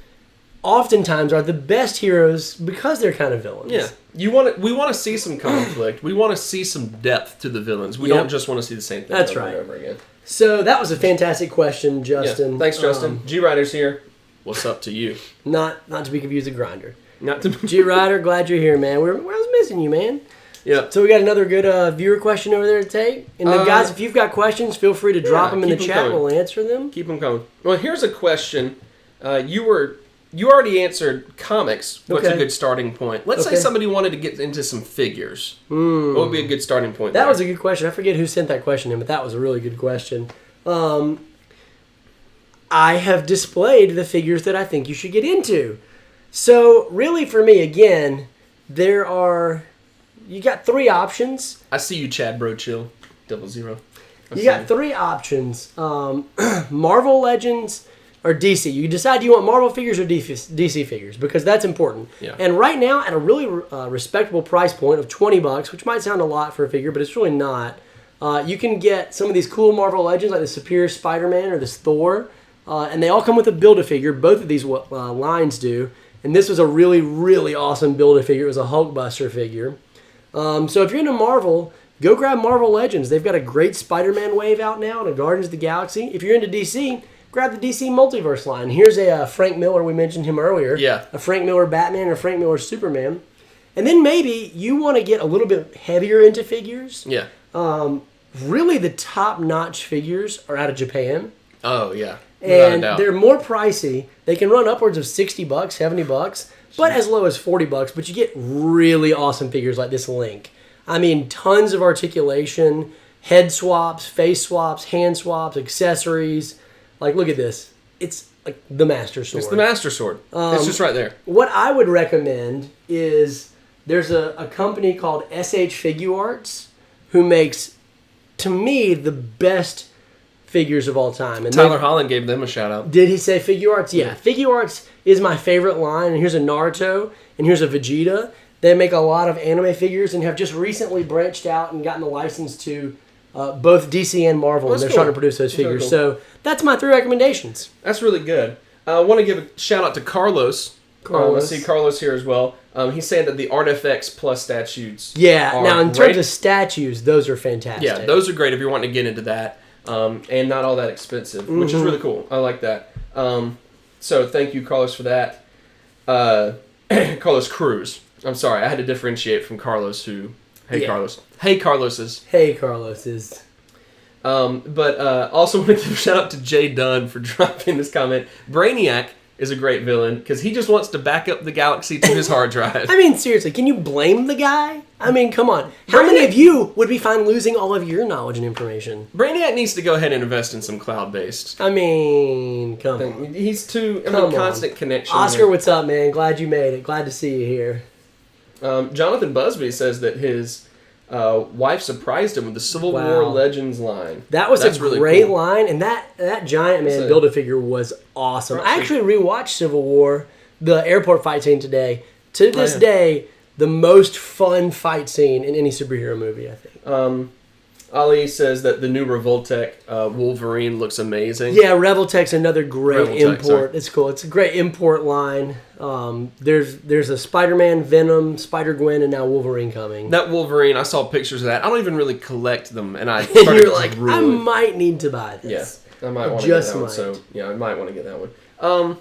oftentimes are the best heroes because they're kind of villains. Yeah, we want to see some conflict. We want to see some depth to the villains. We don't just want to see the same thing over and over again. So that was a fantastic question, Justin. Yeah. Thanks, Justin. G-Rider's here. What's up to you? Not to be confused with Grinder. Not to G Ryder, glad you're here, man. I was missing you, man. Yeah. So we got another good viewer question over there to take. And then, guys, if you've got questions, feel free to drop them in the chat. We'll answer them. Keep them coming. Well, here's a question. You already answered comics. What's a good starting point? Let's say somebody wanted to get into some figures. What would be a good starting point? That was a good question. I forget who sent that question in, but that was a really good question. I have displayed the figures that I think you should get into. So, really, for me, again, you got 3 options. I see you, Chad Bro Chill, 00. You got 3 options. Marvel Legends or DC. You decide, do you want Marvel figures or DC figures? Because that's important. Yeah. And right now, at a really respectable price point of $20, which might sound a lot for a figure, but it's really not, you can get some of these cool Marvel Legends, like the Superior Spider-Man or this Thor, and they all come with a Build-A-Figure. Both of these lines do. And this was a really, really awesome Build-A-Figure. It was a Hulkbuster figure. So if you're into Marvel, go grab Marvel Legends. They've got a great Spider-Man wave out now and a Guardians of the Galaxy. If you're into DC, grab the DC Multiverse line. Here's a Frank Miller. We mentioned him earlier. Yeah. A Frank Miller Batman or Frank Miller Superman. And then maybe you want to get a little bit heavier into figures. Yeah. Really, the top-notch figures are out of Japan. Oh, yeah. And they're more pricey. They can run upwards of $60, $70, but as low as $40. But you get really awesome figures like this Link. I mean, tons of articulation, head swaps, face swaps, hand swaps, accessories. Like, look at this. It's like the Master Sword. It's the Master Sword. It's just right there. What I would recommend is there's a company called SH Figuarts who makes, to me, the best figures of all time. And Tyler Holland gave them a shout out. Did he say Figuarts? Yeah. Figuarts is my favorite line. And here's a Naruto and here's a Vegeta. They make a lot of anime figures and have just recently branched out and gotten the license to both DC and Marvel. And they're starting to produce those figures. Cool. So that's my 3 recommendations. That's really good. I want to give a shout out to Carlos. I see Carlos here as well. He's saying that the Artifacts Plus statues. Yeah. Now, in terms of statues, those are fantastic. Yeah, those are great if you're wanting to get into that. And not all that expensive, which is really cool. I like that. So thank you, Carlos, for that. Carlos Cruz. I'm sorry, I had to differentiate from Carlos Carlos. Hey, Carloses. Hey, Carloses. But also want to give a shout out to Jay Dunn for dropping this comment. Brainiac is a great villain because he just wants to back up the galaxy to his hard drive. I mean, seriously, can you blame the guy? I mean, come on. How many of you would be fine losing all of your knowledge and information? Brainiac needs to go ahead and invest in some cloud-based. I mean, come on. He's too constant connection. Oscar, what's up, man? Glad you made it. Glad to see you here. Jonathan Busby says that his wife surprised him with the Civil War Legends line. That's a great line, and that Giant Man Build-A-Figure was awesome. I actually rewatched Civil War, the airport fight scene today. To this day, the most fun fight scene in any superhero movie, I think. Ali says that the new Revoltech Wolverine looks amazing. Yeah, Revoltech's another great import. Sorry. It's cool. It's a great import line. There's a Spider-Man, Venom, Spider-Gwen, and now Wolverine coming. That Wolverine, I saw pictures of that. I don't even really collect them, and I you're like, I might need to buy this. Yeah, I might want to get that one. So yeah, I might want to get that one.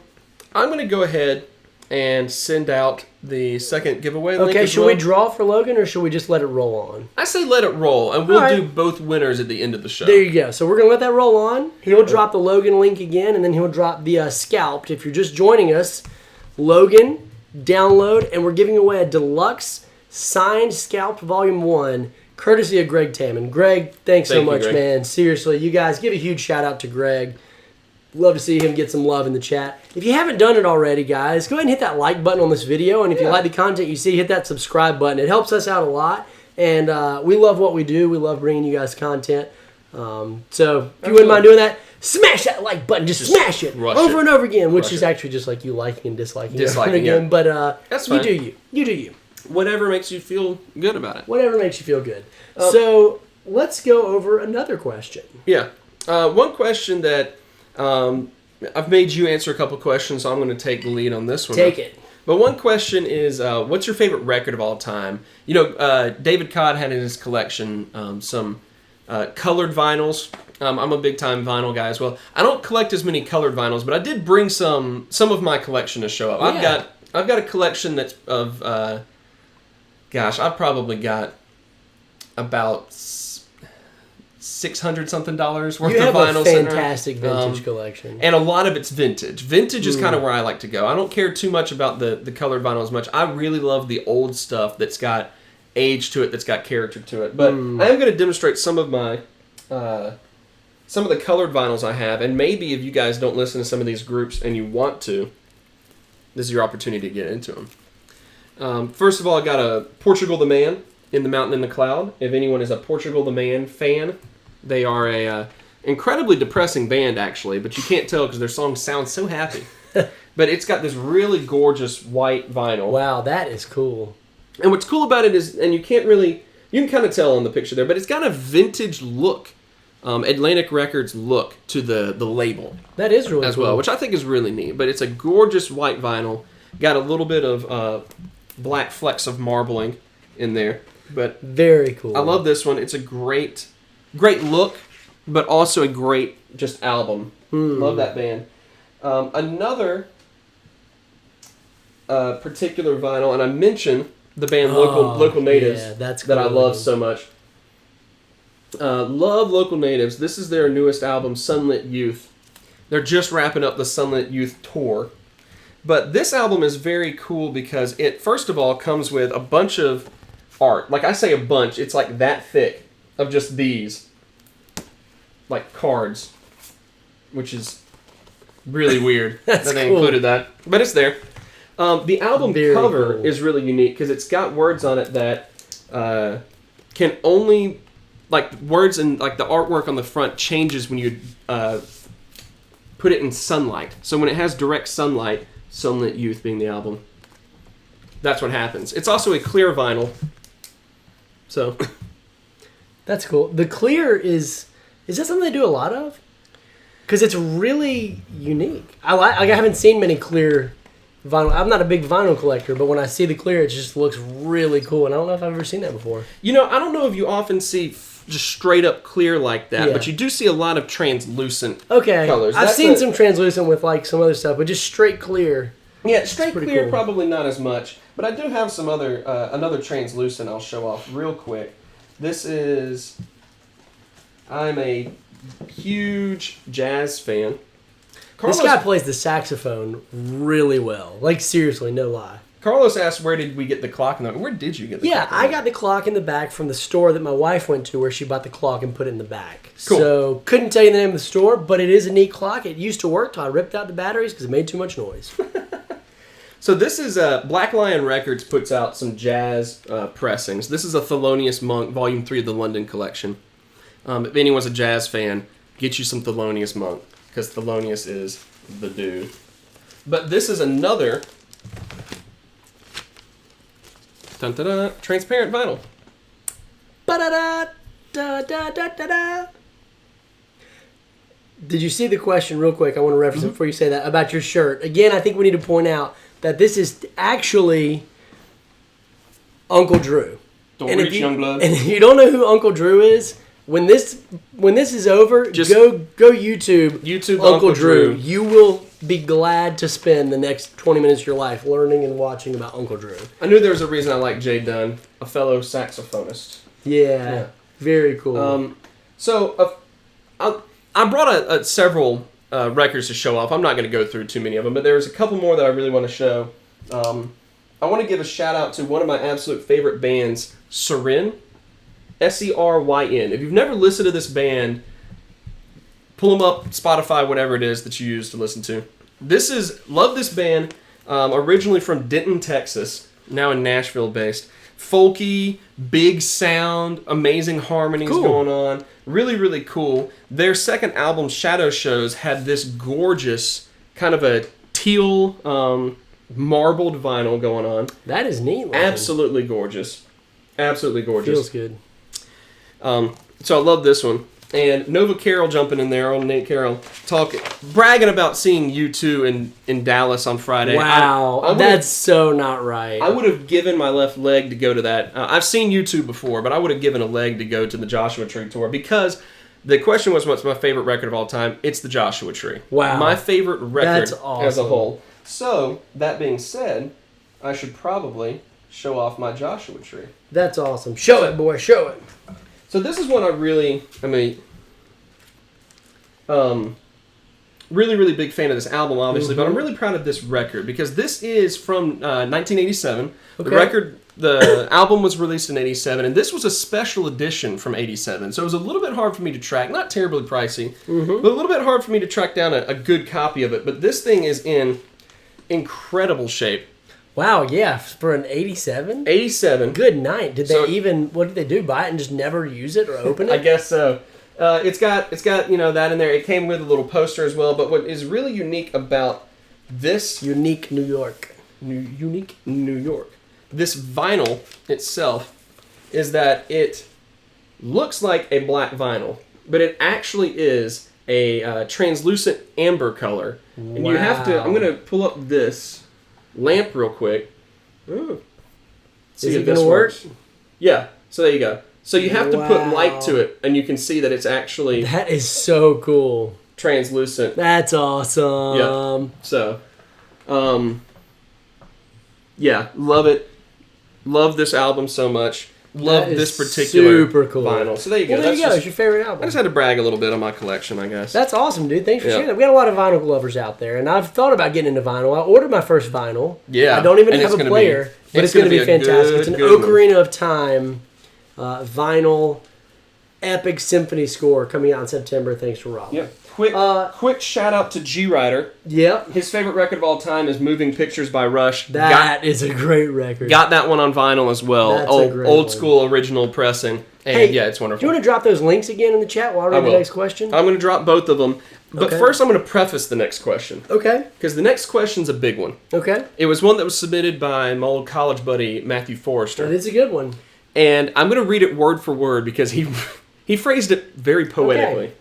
I'm going to go ahead and send out the second giveaway link. Okay, should we draw for Logan or should we just let it roll on? I say let it roll, and we'll do both winners at the end of the show. There you go. So we're going to let that roll on. He'll drop the Logan link again, and then he'll drop the Scalped. If you're just joining us, Logan, download, and we're giving away a deluxe signed Scalped Volume 1, courtesy of Greg Tamman. Greg, thanks so much, man. Seriously, you guys, give a huge shout out to Greg. Love to see him get some love in the chat. If you haven't done it already, guys, go ahead and hit that like button on this video. And if you like the content you see, hit that subscribe button. It helps us out a lot. And we love what we do. We love bringing you guys content. So if you wouldn't mind doing that, smash that like button. Just smash it over and over again, which is actually just like you liking and disliking again. But that's fine. You do you. You do you. Whatever makes you feel good about it. Whatever makes you feel good. So let's go over another question. Yeah. One question that... I've made you answer a couple questions, so I'm going to take the lead on this one. Take it. But one question is, what's your favorite record of all time? You know, David Codd had in his collection some colored vinyls. I'm a big-time vinyl guy as well. I don't collect as many colored vinyls, but I did bring some of my collection to show up. I've got I've got a collection that's of, I've probably got about $600 something worth of vinyl. You have a fantastic vintage collection. And a lot of it's vintage. Vintage is kind of where I like to go. I don't care too much about the colored vinyl as much. I really love the old stuff that's got age to it, that's got character to it. But I am going to demonstrate some of my... some of the colored vinyls I have, and maybe if you guys don't listen to some of these groups and you want to, this is your opportunity to get into them. First of all, I got a Portugal the Man, In the Mountain in the Cloud. If anyone is a Portugal the Man fan, they are a incredibly depressing band, actually, but you can't tell because their songs sound so happy. But it's got this really gorgeous white vinyl. Wow, that is cool. And what's cool about it is, and you can kind of tell on the picture there, but it's got a vintage look. Atlantic Records look to the label. That is really as cool. well, which I think is really neat. But it's a gorgeous white vinyl. Got a little bit of black flecks of marbling in there. But very cool. I love this one. It's a great look, but also a great just album. Love that band. Another particular vinyl, and I mentioned the band Local Natives that I love so much. Love Local Natives. This is their newest album, Sunlit Youth. They're just wrapping up the Sunlit Youth tour. But this album is very cool because it, first of all, comes with a bunch of art. Like I say a bunch, it's like that thick of just these. Like cards. Which is really weird that they included that. But it's there. The album cover is really unique because it's got words on it that can only... Like words and like the artwork on the front changes when you put it in sunlight. So when it has direct sunlight, Sunlit Youth being the album, that's what happens. It's also a clear vinyl. So that's cool. The clear is that something they do a lot of? Because it's really unique. I haven't seen many clear vinyl. I'm not a big vinyl collector, but when I see the clear, it just looks really cool. And I don't know if I've ever seen that before. You know, I don't know if you often see just straight up clear like that, but you do see a lot of translucent colors. I've seen some translucent with like some other stuff, but just straight clear. Yeah, straight clear cool. Probably not as much, but I do have some other another translucent I'll show off real quick. This is, I'm a huge jazz fan. This guy plays the saxophone really well. Like seriously, no lie. Carlos asked, where did we get the clock? Where did you get the clock? Yeah, I got the clock in the back from the store that my wife went to where she bought the clock and put it in the back. Cool. So, couldn't tell you the name of the store, but it is a neat clock. It used to work till I ripped out the batteries because it made too much noise. So this is, Black Lion Records puts out some jazz pressings. This is a Thelonious Monk, Volume 3 of the London Collection. If anyone's a jazz fan, get you some Thelonious Monk, because Thelonious is the dude. But this is another... Dun-da-da, transparent vinyl. Ba-da-da-da-da-da-da-da. Did you see the question real quick? I want to reference it before you say that about your shirt. Again, I think we need to point out that this is actually Uncle Drew. Don't reach, young blood. And if you don't know who Uncle Drew is, when this is over, just go YouTube Uncle Drew. You will be glad to spend the next 20 minutes of your life learning and watching about Uncle Drew. I knew there was a reason I like Jay Dunn, a fellow saxophonist. Yeah. Very cool. I brought several records to show off. I'm not going to go through too many of them, but there's a couple more that I really want to show. I want to give a shout out to one of my absolute favorite bands, Seryn. Seryn. If you've never listened to this band, pull them up, Spotify, whatever it is that you use to listen to. Love this band, originally from Denton, Texas, now in Nashville based. Folky, big sound, amazing harmonies going on. Really, really cool. Their second album, Shadow Shows, had this gorgeous kind of a teal marbled vinyl going on. That is neat. Absolutely gorgeous. Absolutely gorgeous. Feels good. So I love this one. And Nova Carroll jumping in there, old Nate Carroll, bragging about seeing U2 in Dallas on Friday. Wow, that's so not right. I would have given my left leg to go to that. I've seen U2 before, but I would have given a leg to go to the Joshua Tree tour because the question was, what's my favorite record of all time? It's the Joshua Tree. Wow. My favorite record awesome. as a whole. So, that being said, I should probably show off my Joshua tree. That's awesome. Show it, boy. Show it. So this is one really big fan of this album, obviously, but I'm really proud of this record because this is from 1987. Okay. The album was released in 87, and this was a special edition from 87. So it was a little bit hard for me to track, not terribly pricey, but a little bit hard for me to track down a good copy of it. But this thing is in incredible shape. Wow, yeah, for an 87? 87. Good night. What did they do? Buy it and just never use it or open it? I guess so. It's got that in there. It came with a little poster as well. But what is really unique about this Unique New York. Unique New York, this vinyl itself is that it looks like a black vinyl, but it actually is a translucent amber color. And you have to. I'm gonna pull up this lamp real quick. Ooh. Is it gonna work? Yeah. So there you go. So you have to put light to it, and you can see that it's actually... That is so cool. Translucent. That's awesome. Yeah. So, yeah, love it. Love this album so much. Love this particular super cool vinyl. So there you go. Well, there you go. It's your favorite album. I just had to brag a little bit on my collection, I guess. That's awesome, dude. Thanks for sharing that. We got a lot of vinyl lovers out there, and I've thought about getting into vinyl. I ordered my first vinyl. Yeah. I don't even have a player, but it's going to be fantastic. It's an Ocarina of Time vinyl epic symphony score coming out in September. Thanks to Rob. Yep. Quick shout out to G Rider. Yep. His favorite record of all time is Moving Pictures by Rush. That is a great record. Got that one on vinyl as well. That's a great old one. School original pressing. And yeah, it's wonderful. Do you want to drop those links again in the chat while I read the next question? I'm going to drop both of them. But first I'm going to preface the next question. Okay. Because the next question's a big one. Okay. It was one that was submitted by my old college buddy, Matthew Forrester. That is a good one. And I'm going to read it word for word because he phrased it very poetically. Okay.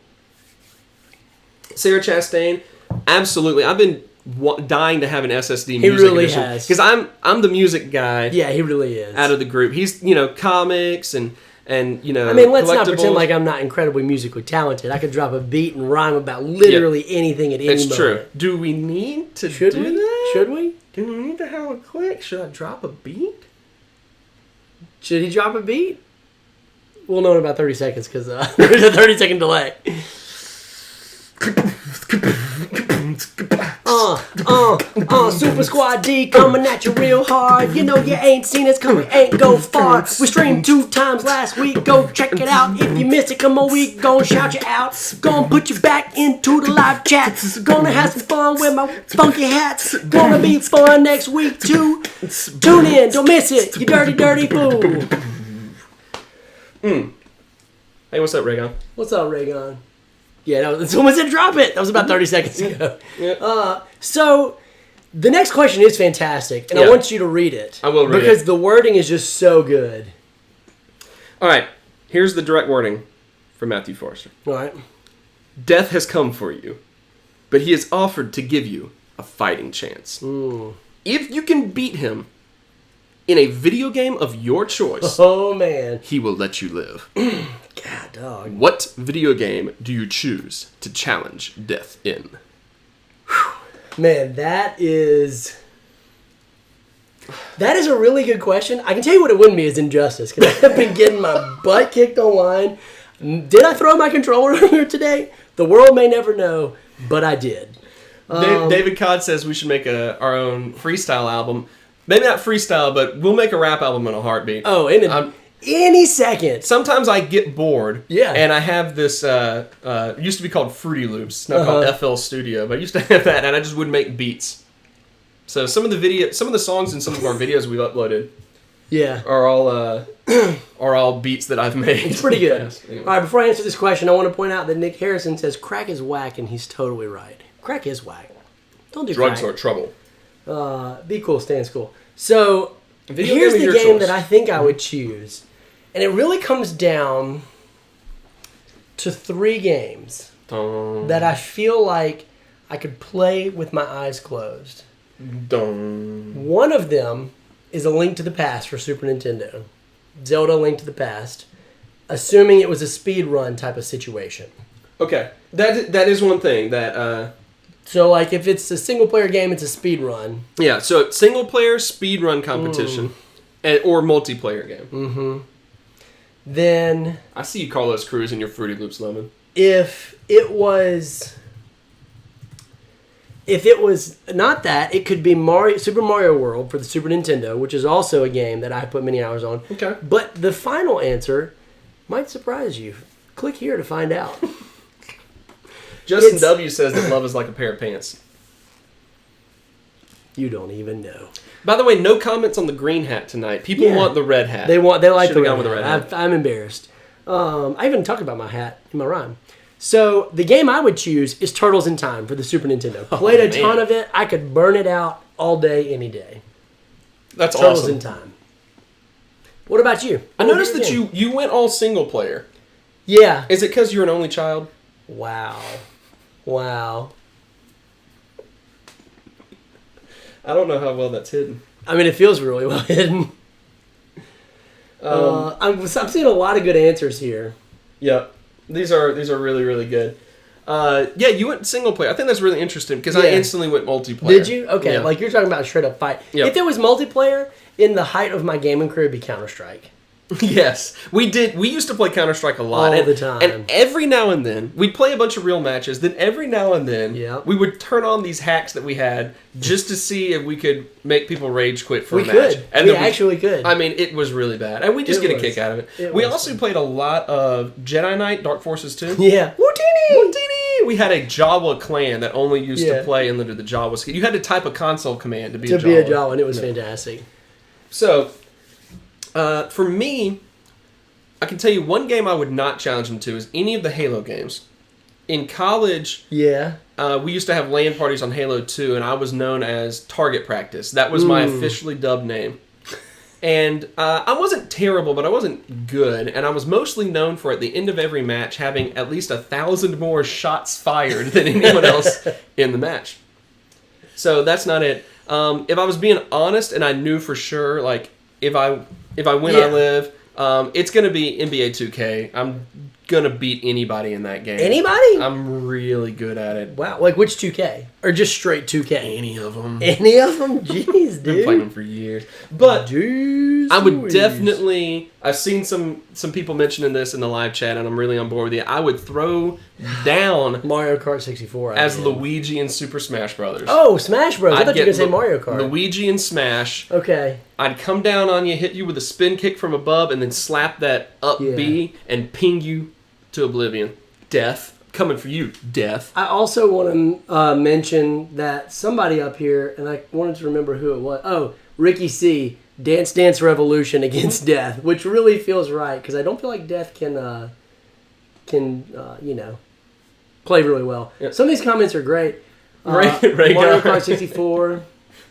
Sarah Chastain, absolutely. I've been dying to have an SSD music He really edition. has. Because I'm the music guy. Yeah, he really is. Out of the group. He's, comics and I mean, let's not pretend collectibles. like I'm not incredibly musically talented. I could drop a beat and rhyme about literally anything at any moment. It's true. Do we need to Should do we? that? Should we? Do we need to have a click? Should I drop a beat? Should he drop a beat? We'll know in about 30 seconds because there's a 30-second delay. Super Squad D coming at you real hard. You know you ain't seen us coming, ain't go far. We streamed 2 times last week, go check it out. If you missed it, come on, we gon' shout you out. Gonna put you back into the live chat. Gonna have some fun with my funky hats. Gonna be fun next week too. Tune in, don't miss it, you dirty, dirty fool. Hey, what's up, Raygon? What's up, Raygon? Yeah, someone said drop it. That was about 30 seconds ago. Yeah. So, the next question is fantastic, and I want you to read it. I will read it. Because the wording is just so good. All right, here's the direct wording from Matthew Forrester. All right. Death has come for you, but he has offered to give you a fighting chance. Ooh. If you can beat him in a video game of your choice, Oh, man. he will let you live. God, dog. What video game do you choose to challenge death in? Man, that is a really good question. I can tell you what it wouldn't be is Injustice, because I've been getting my butt kicked online. Did I throw my controller earlier today? The world may never know, but I did. David Codd says we should make our own freestyle album. Maybe not freestyle, but we'll make a rap album in a heartbeat. Oh, any second. Sometimes I get bored. Yeah. And I have this, it used to be called Fruity Loops. It's now called FL Studio. But I used to have that, and I just would make beats. So some of the songs in some of our videos we've uploaded are all beats that I've made. It's pretty good. Anyway. All right, before I answer this question, I want to point out that Nick Harrison says crack is whack, and he's totally right. Crack is whack. Don't do Drugs crack. are trouble. Be cool, stay in school. So, Video here's game the of your game choice. that I think I would choose. And it really comes down to 3 games that I feel like I could play with my eyes closed. One of them is A Link to the Past for Super Nintendo. Zelda: Link to the Past. Assuming it was a speed run type of situation. Okay. That is one thing that So, like, if it's a single-player game, it's a speed run. Yeah, so single-player speedrun competition or multiplayer game. Mm-hmm. Then... I see you Carlos Cruz in your Fruity Loops Lemon. If it was not that, it could be Super Mario World for the Super Nintendo, which is also a game that I put many hours on. Okay. But the final answer might surprise you. Click here to find out. Justin W. says that love is like a pair of pants. You don't even know. By the way, no comments on the green hat tonight. People want the red hat. They like Should've the red hat. I'm embarrassed. I even talked about my hat in my rhyme. So the game I would choose is Turtles in Time for the Super Nintendo. Played a ton of it. I could burn it out all day, any day. That's Turtles awesome. in Time. What about you? I noticed that you went all single player. Yeah. Is it because you're an only child? Wow. I don't know how well that's hidden. I mean, it feels really well hidden. I'm seeing a lot of good answers here. Yeah. These are really, really good. Yeah, you went single player. I think that's really interesting because I instantly went multiplayer. Did you? Okay, yeah. like you're talking about a straight up fight. Yep. If it was multiplayer, in the height of my gaming career, it'd be Counter-Strike. Yes, we did. We used to play Counter-Strike a lot. All the time. And every now and then, we'd play a bunch of real matches. Then every now and then, we would turn on these hacks that we had just to see if we could make people rage quit for a match. We could. And we actually could. I mean, it was really bad. And we just get a kick out of it. We also played a lot of Jedi Knight, Dark Forces 2. Yeah. Wootini! We had a Jawa clan that only used to play under the Jawa skin. You had to type a console command to be a Jawa. And it was fantastic. So, for me, I can tell you one game I would not challenge them to is any of the Halo games. In college, we used to have LAN parties on Halo 2, and I was known as Target Practice. That was my officially dubbed name. And I wasn't terrible, but I wasn't good. And I was mostly known for, at the end of every match, having at least 1,000 more shots fired than anyone else in the match. So that's not it. If I was being honest, and I knew for sure, like, if I win, I live, it's going to be NBA 2K. I'm going to beat anybody in that game. Anybody? I'm really good at it. Wow. Like, which 2K? Or just straight 2K? Any of them. Any of them? Jeez, dude. Been playing them for years. But I would definitely... I've seen some people mentioning this in the live chat, and I'm really on board with it. I would throw down... Mario Kart 64. As Luigi in Super Smash Brothers. Oh, Smash Bros. I thought you were going to say Mario Kart. Luigi in Smash. Okay. I'd come down on you, hit you with a spin kick from above, and then slap that up B and ping you to oblivion. Death. Coming for you, death. I also want to mention that somebody up here, and I wanted to remember who it was. Oh, Ricky C. Dance Dance Revolution against Death, which really feels right, because I don't feel like Death can play really well. Yep. Some of these comments are great. Mario Kart 64.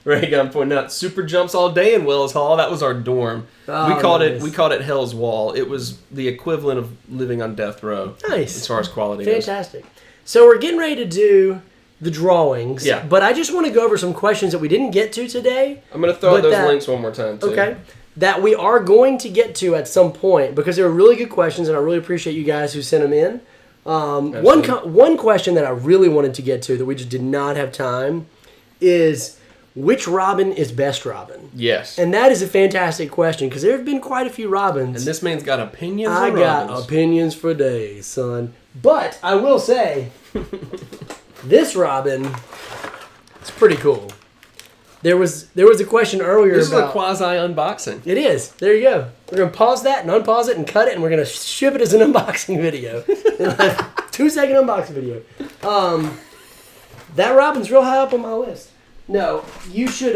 Raygun pointing out super jumps all day in Wells Hall. That was our dorm. Oh, we called it Hell's Wall. It was the equivalent of living on death row. Nice. As far as quality Fantastic. Goes. So we're getting ready to do the drawings. Yeah. But I just want to go over some questions that we didn't get to today. I'm going to throw out those links one more time, too. Okay. That we are going to get to at some point, because they were really good questions, and I really appreciate you guys who sent them in. One question that I really wanted to get to that we just did not have time is... which Robin is best Robin? Yes. And that is a fantastic question, because there have been quite a few Robins. And this man's got opinions on Robins. I got opinions for days, son. But I will say, this Robin is pretty cool. There was a question earlier This about... is a quasi-unboxing. It is. There you go. We're going to pause that and unpause it and cut it, and we're going to ship it as an unboxing video. 2-second unboxing video. That Robin's real high up on my list. No, you should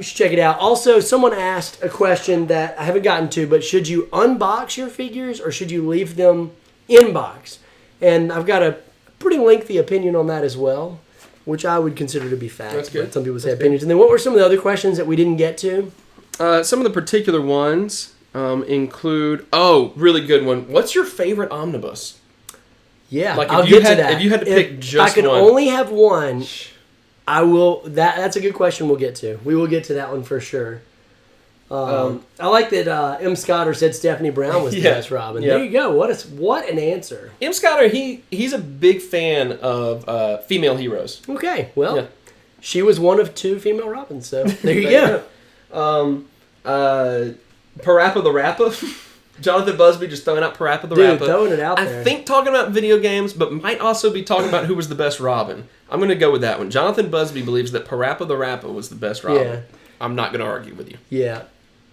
check it out. Also, someone asked a question that I haven't gotten to, but should you unbox your figures or should you leave them in box? And I've got a pretty lengthy opinion on that as well, which I would consider to be fact. That's good. But some people say opinions. And then what were some of the other questions that we didn't get to? Some of the particular ones include... Oh, really good one. What's your favorite omnibus? Yeah, like I'll get to that. If you had to pick just one... If I could only have one... I will. That's a good question. We'll get to. We will get to that one for sure. I like that M. Scotter said Stephanie Brown was the best Robin. Yeah. There you go. What an answer. M. Scotter, he's a big fan of female heroes. Okay, well, she was one of 2 female Robins, so there you go. Parappa the Rappa. Jonathan Busby just throwing out Parappa the Dude, Rappa. throwing it out there. I think talking about video games, but might also be talking about who was the best Robin. I'm going to go with that one. Jonathan Busby believes that Parappa the Rappa was the best Robin. Yeah. I'm not going to argue with you. Yeah.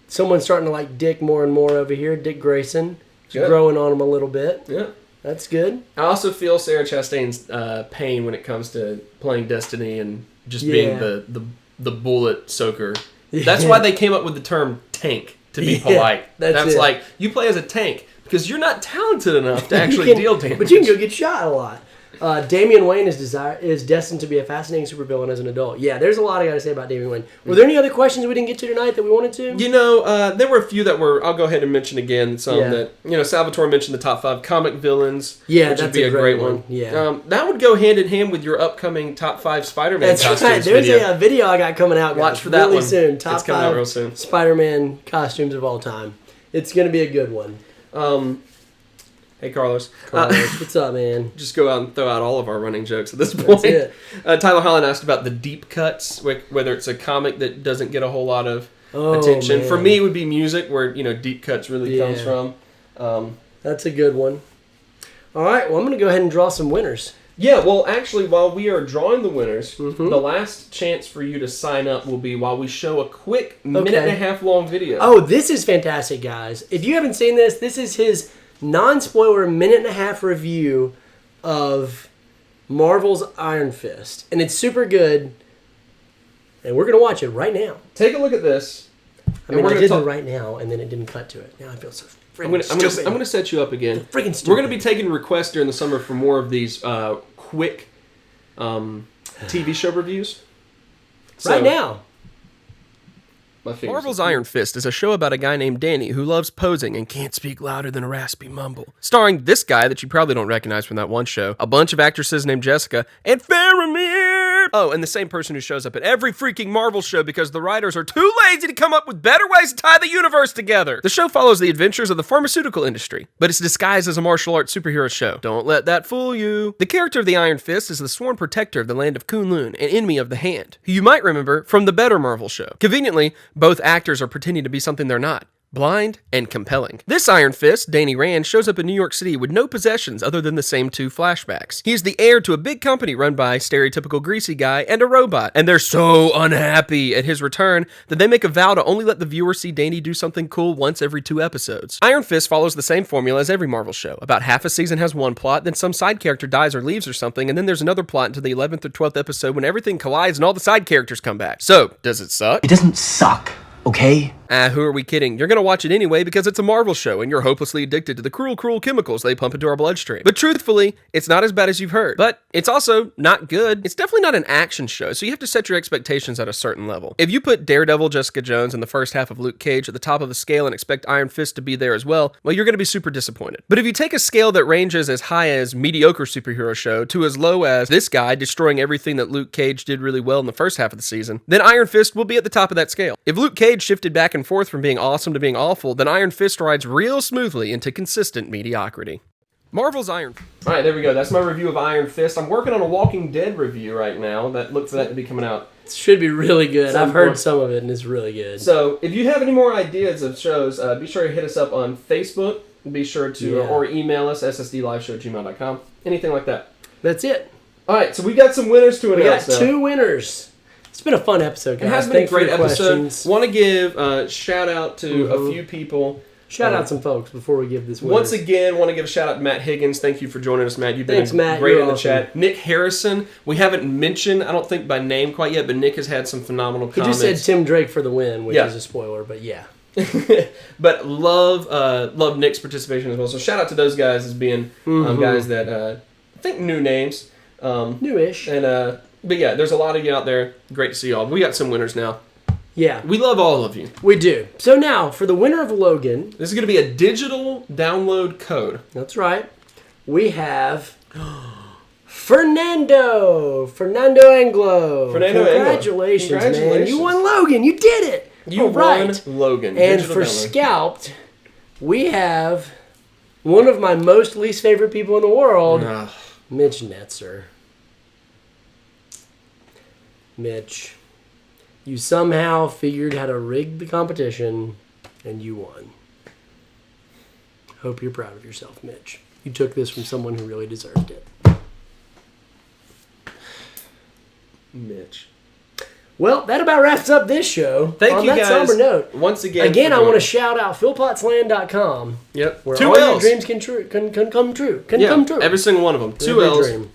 Someone's starting to like Dick more and more over here. Dick Grayson. Just growing on him a little bit. Yeah. That's good. I also feel Sarah Chastain's pain when it comes to playing Destiny and just being the bullet soaker. That's why they came up with the term tank, to be polite. That's like, you play as a tank because you're not talented enough to actually deal damage. But you can go get shot a lot. Damian Wayne is destined to be a fascinating supervillain as an adult. Yeah, there's a lot I got to say about Damian Wayne. Were there any other questions we didn't get to tonight that we wanted to? You know, there were a few that were, I'll go ahead and mention again, that, Salvatore mentioned the top 5 comic villains, which would be a great one. Yeah. That would go hand in hand with your upcoming top 5 Spider-Man costumes right. There's a video I got coming out, guys. Watch for that really one. soon. Top it's coming 5 out real soon. Spider-Man costumes of all time. It's going to be a good one. Hey, Carlos. What's up, man? Just go out and throw out all of our running jokes at this point. That's it. Tyler Holland asked about the deep cuts, whether it's a comic that doesn't get a whole lot of attention. Man. For me, it would be music, where deep cuts really comes from. That's a good one. All right, well, I'm going to go ahead and draw some winners. Yeah, well, actually, while we are drawing the winners, the last chance for you to sign up will be while we show a quick minute-and-a-half long video. Oh, this is fantastic, guys. If you haven't seen this, this is his non-spoiler minute-and-a-half review of Marvel's Iron Fist. And it's super good. And we're going to watch it right now. Take a look at this. I mean, I did it right now, and then it didn't cut to it. Now I feel so freaking stupid. I'm going to set you up again. Freaking stupid. We're going to be taking requests during the summer for more of these quick TV show reviews. Right now. Marvel's Iron Fist is a show about a guy named Danny who loves posing and can't speak louder than a raspy mumble. Starring this guy that you probably don't recognize from that one show, a bunch of actresses named Jessica, and Faramir! Oh, and the same person who shows up at every freaking Marvel show because the writers are too lazy to come up with better ways to tie the universe together. The show follows the adventures of the pharmaceutical industry, but it's disguised as a martial arts superhero show. Don't let that fool you. The character of the Iron Fist is the sworn protector of the land of Kunlun, an enemy of the Hand, who you might remember from the better Marvel show. Conveniently, both actors are pretending to be something they're not. Blind and compelling. This Iron Fist, Danny Rand, shows up in New York City with no possessions other than the same 2 flashbacks. He is the heir to a big company run by a stereotypical greasy guy and a robot, and they're so unhappy at his return that they make a vow to only let the viewer see Danny do something cool once every 2 episodes. Iron Fist follows the same formula as every Marvel show. About half a season has one plot, then some side character dies or leaves or something, and then there's another plot until the 11th or 12th episode when everything collides and all the side characters come back. So, does it suck? It doesn't suck. Okay? Who are we kidding? You're gonna watch it anyway because it's a Marvel show and you're hopelessly addicted to the cruel chemicals they pump into our bloodstream. But truthfully, it's not as bad as you've heard. But it's also not good. It's definitely not an action show, so you have to set your expectations at a certain level. If you put Daredevil, Jessica Jones, and the first half of Luke Cage at the top of the scale and expect Iron Fist to be there as well, you're gonna be super disappointed. But if you take a scale that ranges as high as mediocre superhero show to as low as this guy destroying everything that Luke Cage did really well in the first half of the season, then Iron Fist will be at the top of that scale. If Luke Cage shifted back and forth from being awesome to being awful, then Iron Fist rides real smoothly into consistent mediocrity. Marvel's Iron Fist. Alright, there we go. That's my review of Iron Fist. I'm working on a Walking Dead review right now. Look for that to be coming out. It should be really good. I've heard some of it, and it's really good. So, if you have any more ideas of shows, be sure to hit us up on Facebook. Be sure to, or email us, ssdliveshow@gmail.com. Anything like that. That's it. Alright, so we got some winners to announce. We got 2 winners. It's been a fun episode, guys. It has been a great episode. Want to give a shout out to a few people. Shout out some folks before we give this winner. Once again, want to give a shout out to Matt Higgins. Thank you for joining us, Matt. You've been Matt. great You're in the awesome. chat. Nick Harrison, we haven't mentioned, I don't think by name quite yet, but Nick has had some phenomenal comments. He just said Tim Drake for the win, which is a spoiler, but yeah. But love Nick's participation as well. So shout out to those guys as being guys that I think new names. Newish. And but yeah, there's a lot of you out there. Great to see y'all. We got some winners now. Yeah. We love all of you. We do. So now, for the winner of Logan. This is going to be a digital download code. That's right. We have Fernando Anglo. Congratulations, man. You won Logan. You did it. You won Logan. And Digital for download. Scalped, we have one of my most least favorite people in the world, Mitch Netzer. Mitch, you somehow figured how to rig the competition, and you won. Hope you're proud of yourself, Mitch. You took this from someone who really deserved it. Mitch. Well, that about wraps up this show. Thank you that guys. somber note. Once again. Again, I want to shout out philpottsland.com. Yep. Where 2 all L's. your dreams can come true. Come true. Every single one of them. 2 Every L's. Dream.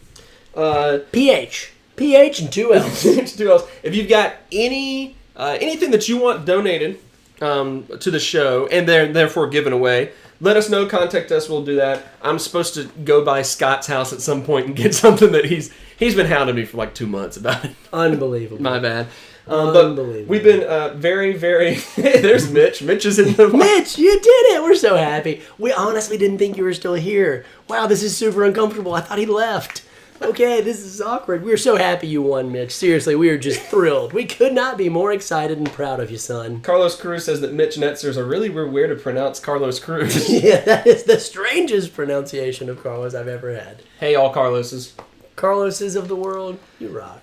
PH and 2 L's. 2 L's. If you've got anything that you want donated to the show and therefore given away, let us know. Contact us. We'll do that. I'm supposed to go by Scott's house at some point and get something that he's been hounding me for like 2 months about it. Unbelievable. My bad. Unbelievable. But we've been very, very... There's Mitch. Mitch is in the... Mitch, you did it. We're so happy. We honestly didn't think you were still here. Wow, this is super uncomfortable. I thought he left. Okay, this is awkward. We're so happy you won, Mitch. Seriously, we are just thrilled. We could not be more excited and proud of you, son. Carlos Cruz says that Mitch Netzer's a really weird way to pronounce Carlos Cruz. Yeah, that is the strangest pronunciation of Carlos I've ever had. Hey, all Carloses. Carloses of the world, you rock.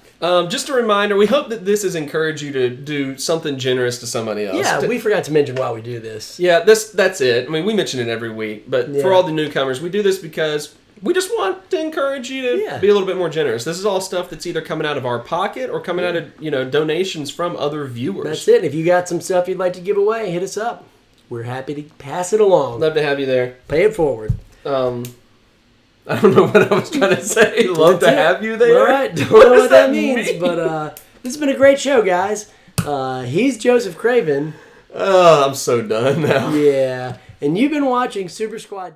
Just a reminder, we hope that this has encouraged you to do something generous to somebody else. Yeah, we forgot to mention why we do this. Yeah, that's it. I mean, we mention it every week, but for all the newcomers, we do this because we just want to encourage you to be a little bit more generous. This is all stuff that's either coming out of our pocket or coming out of, donations from other viewers. That's it. If you got some stuff you'd like to give away, hit us up. We're happy to pass it along. Love to have you there. Pay it forward. I don't know what I was trying to say. Love to have you there. All right. Don't know what that means, but this has been a great show, guys. He's Joseph Craven. Oh, I'm so done now. Yeah. And you've been watching Super Squad.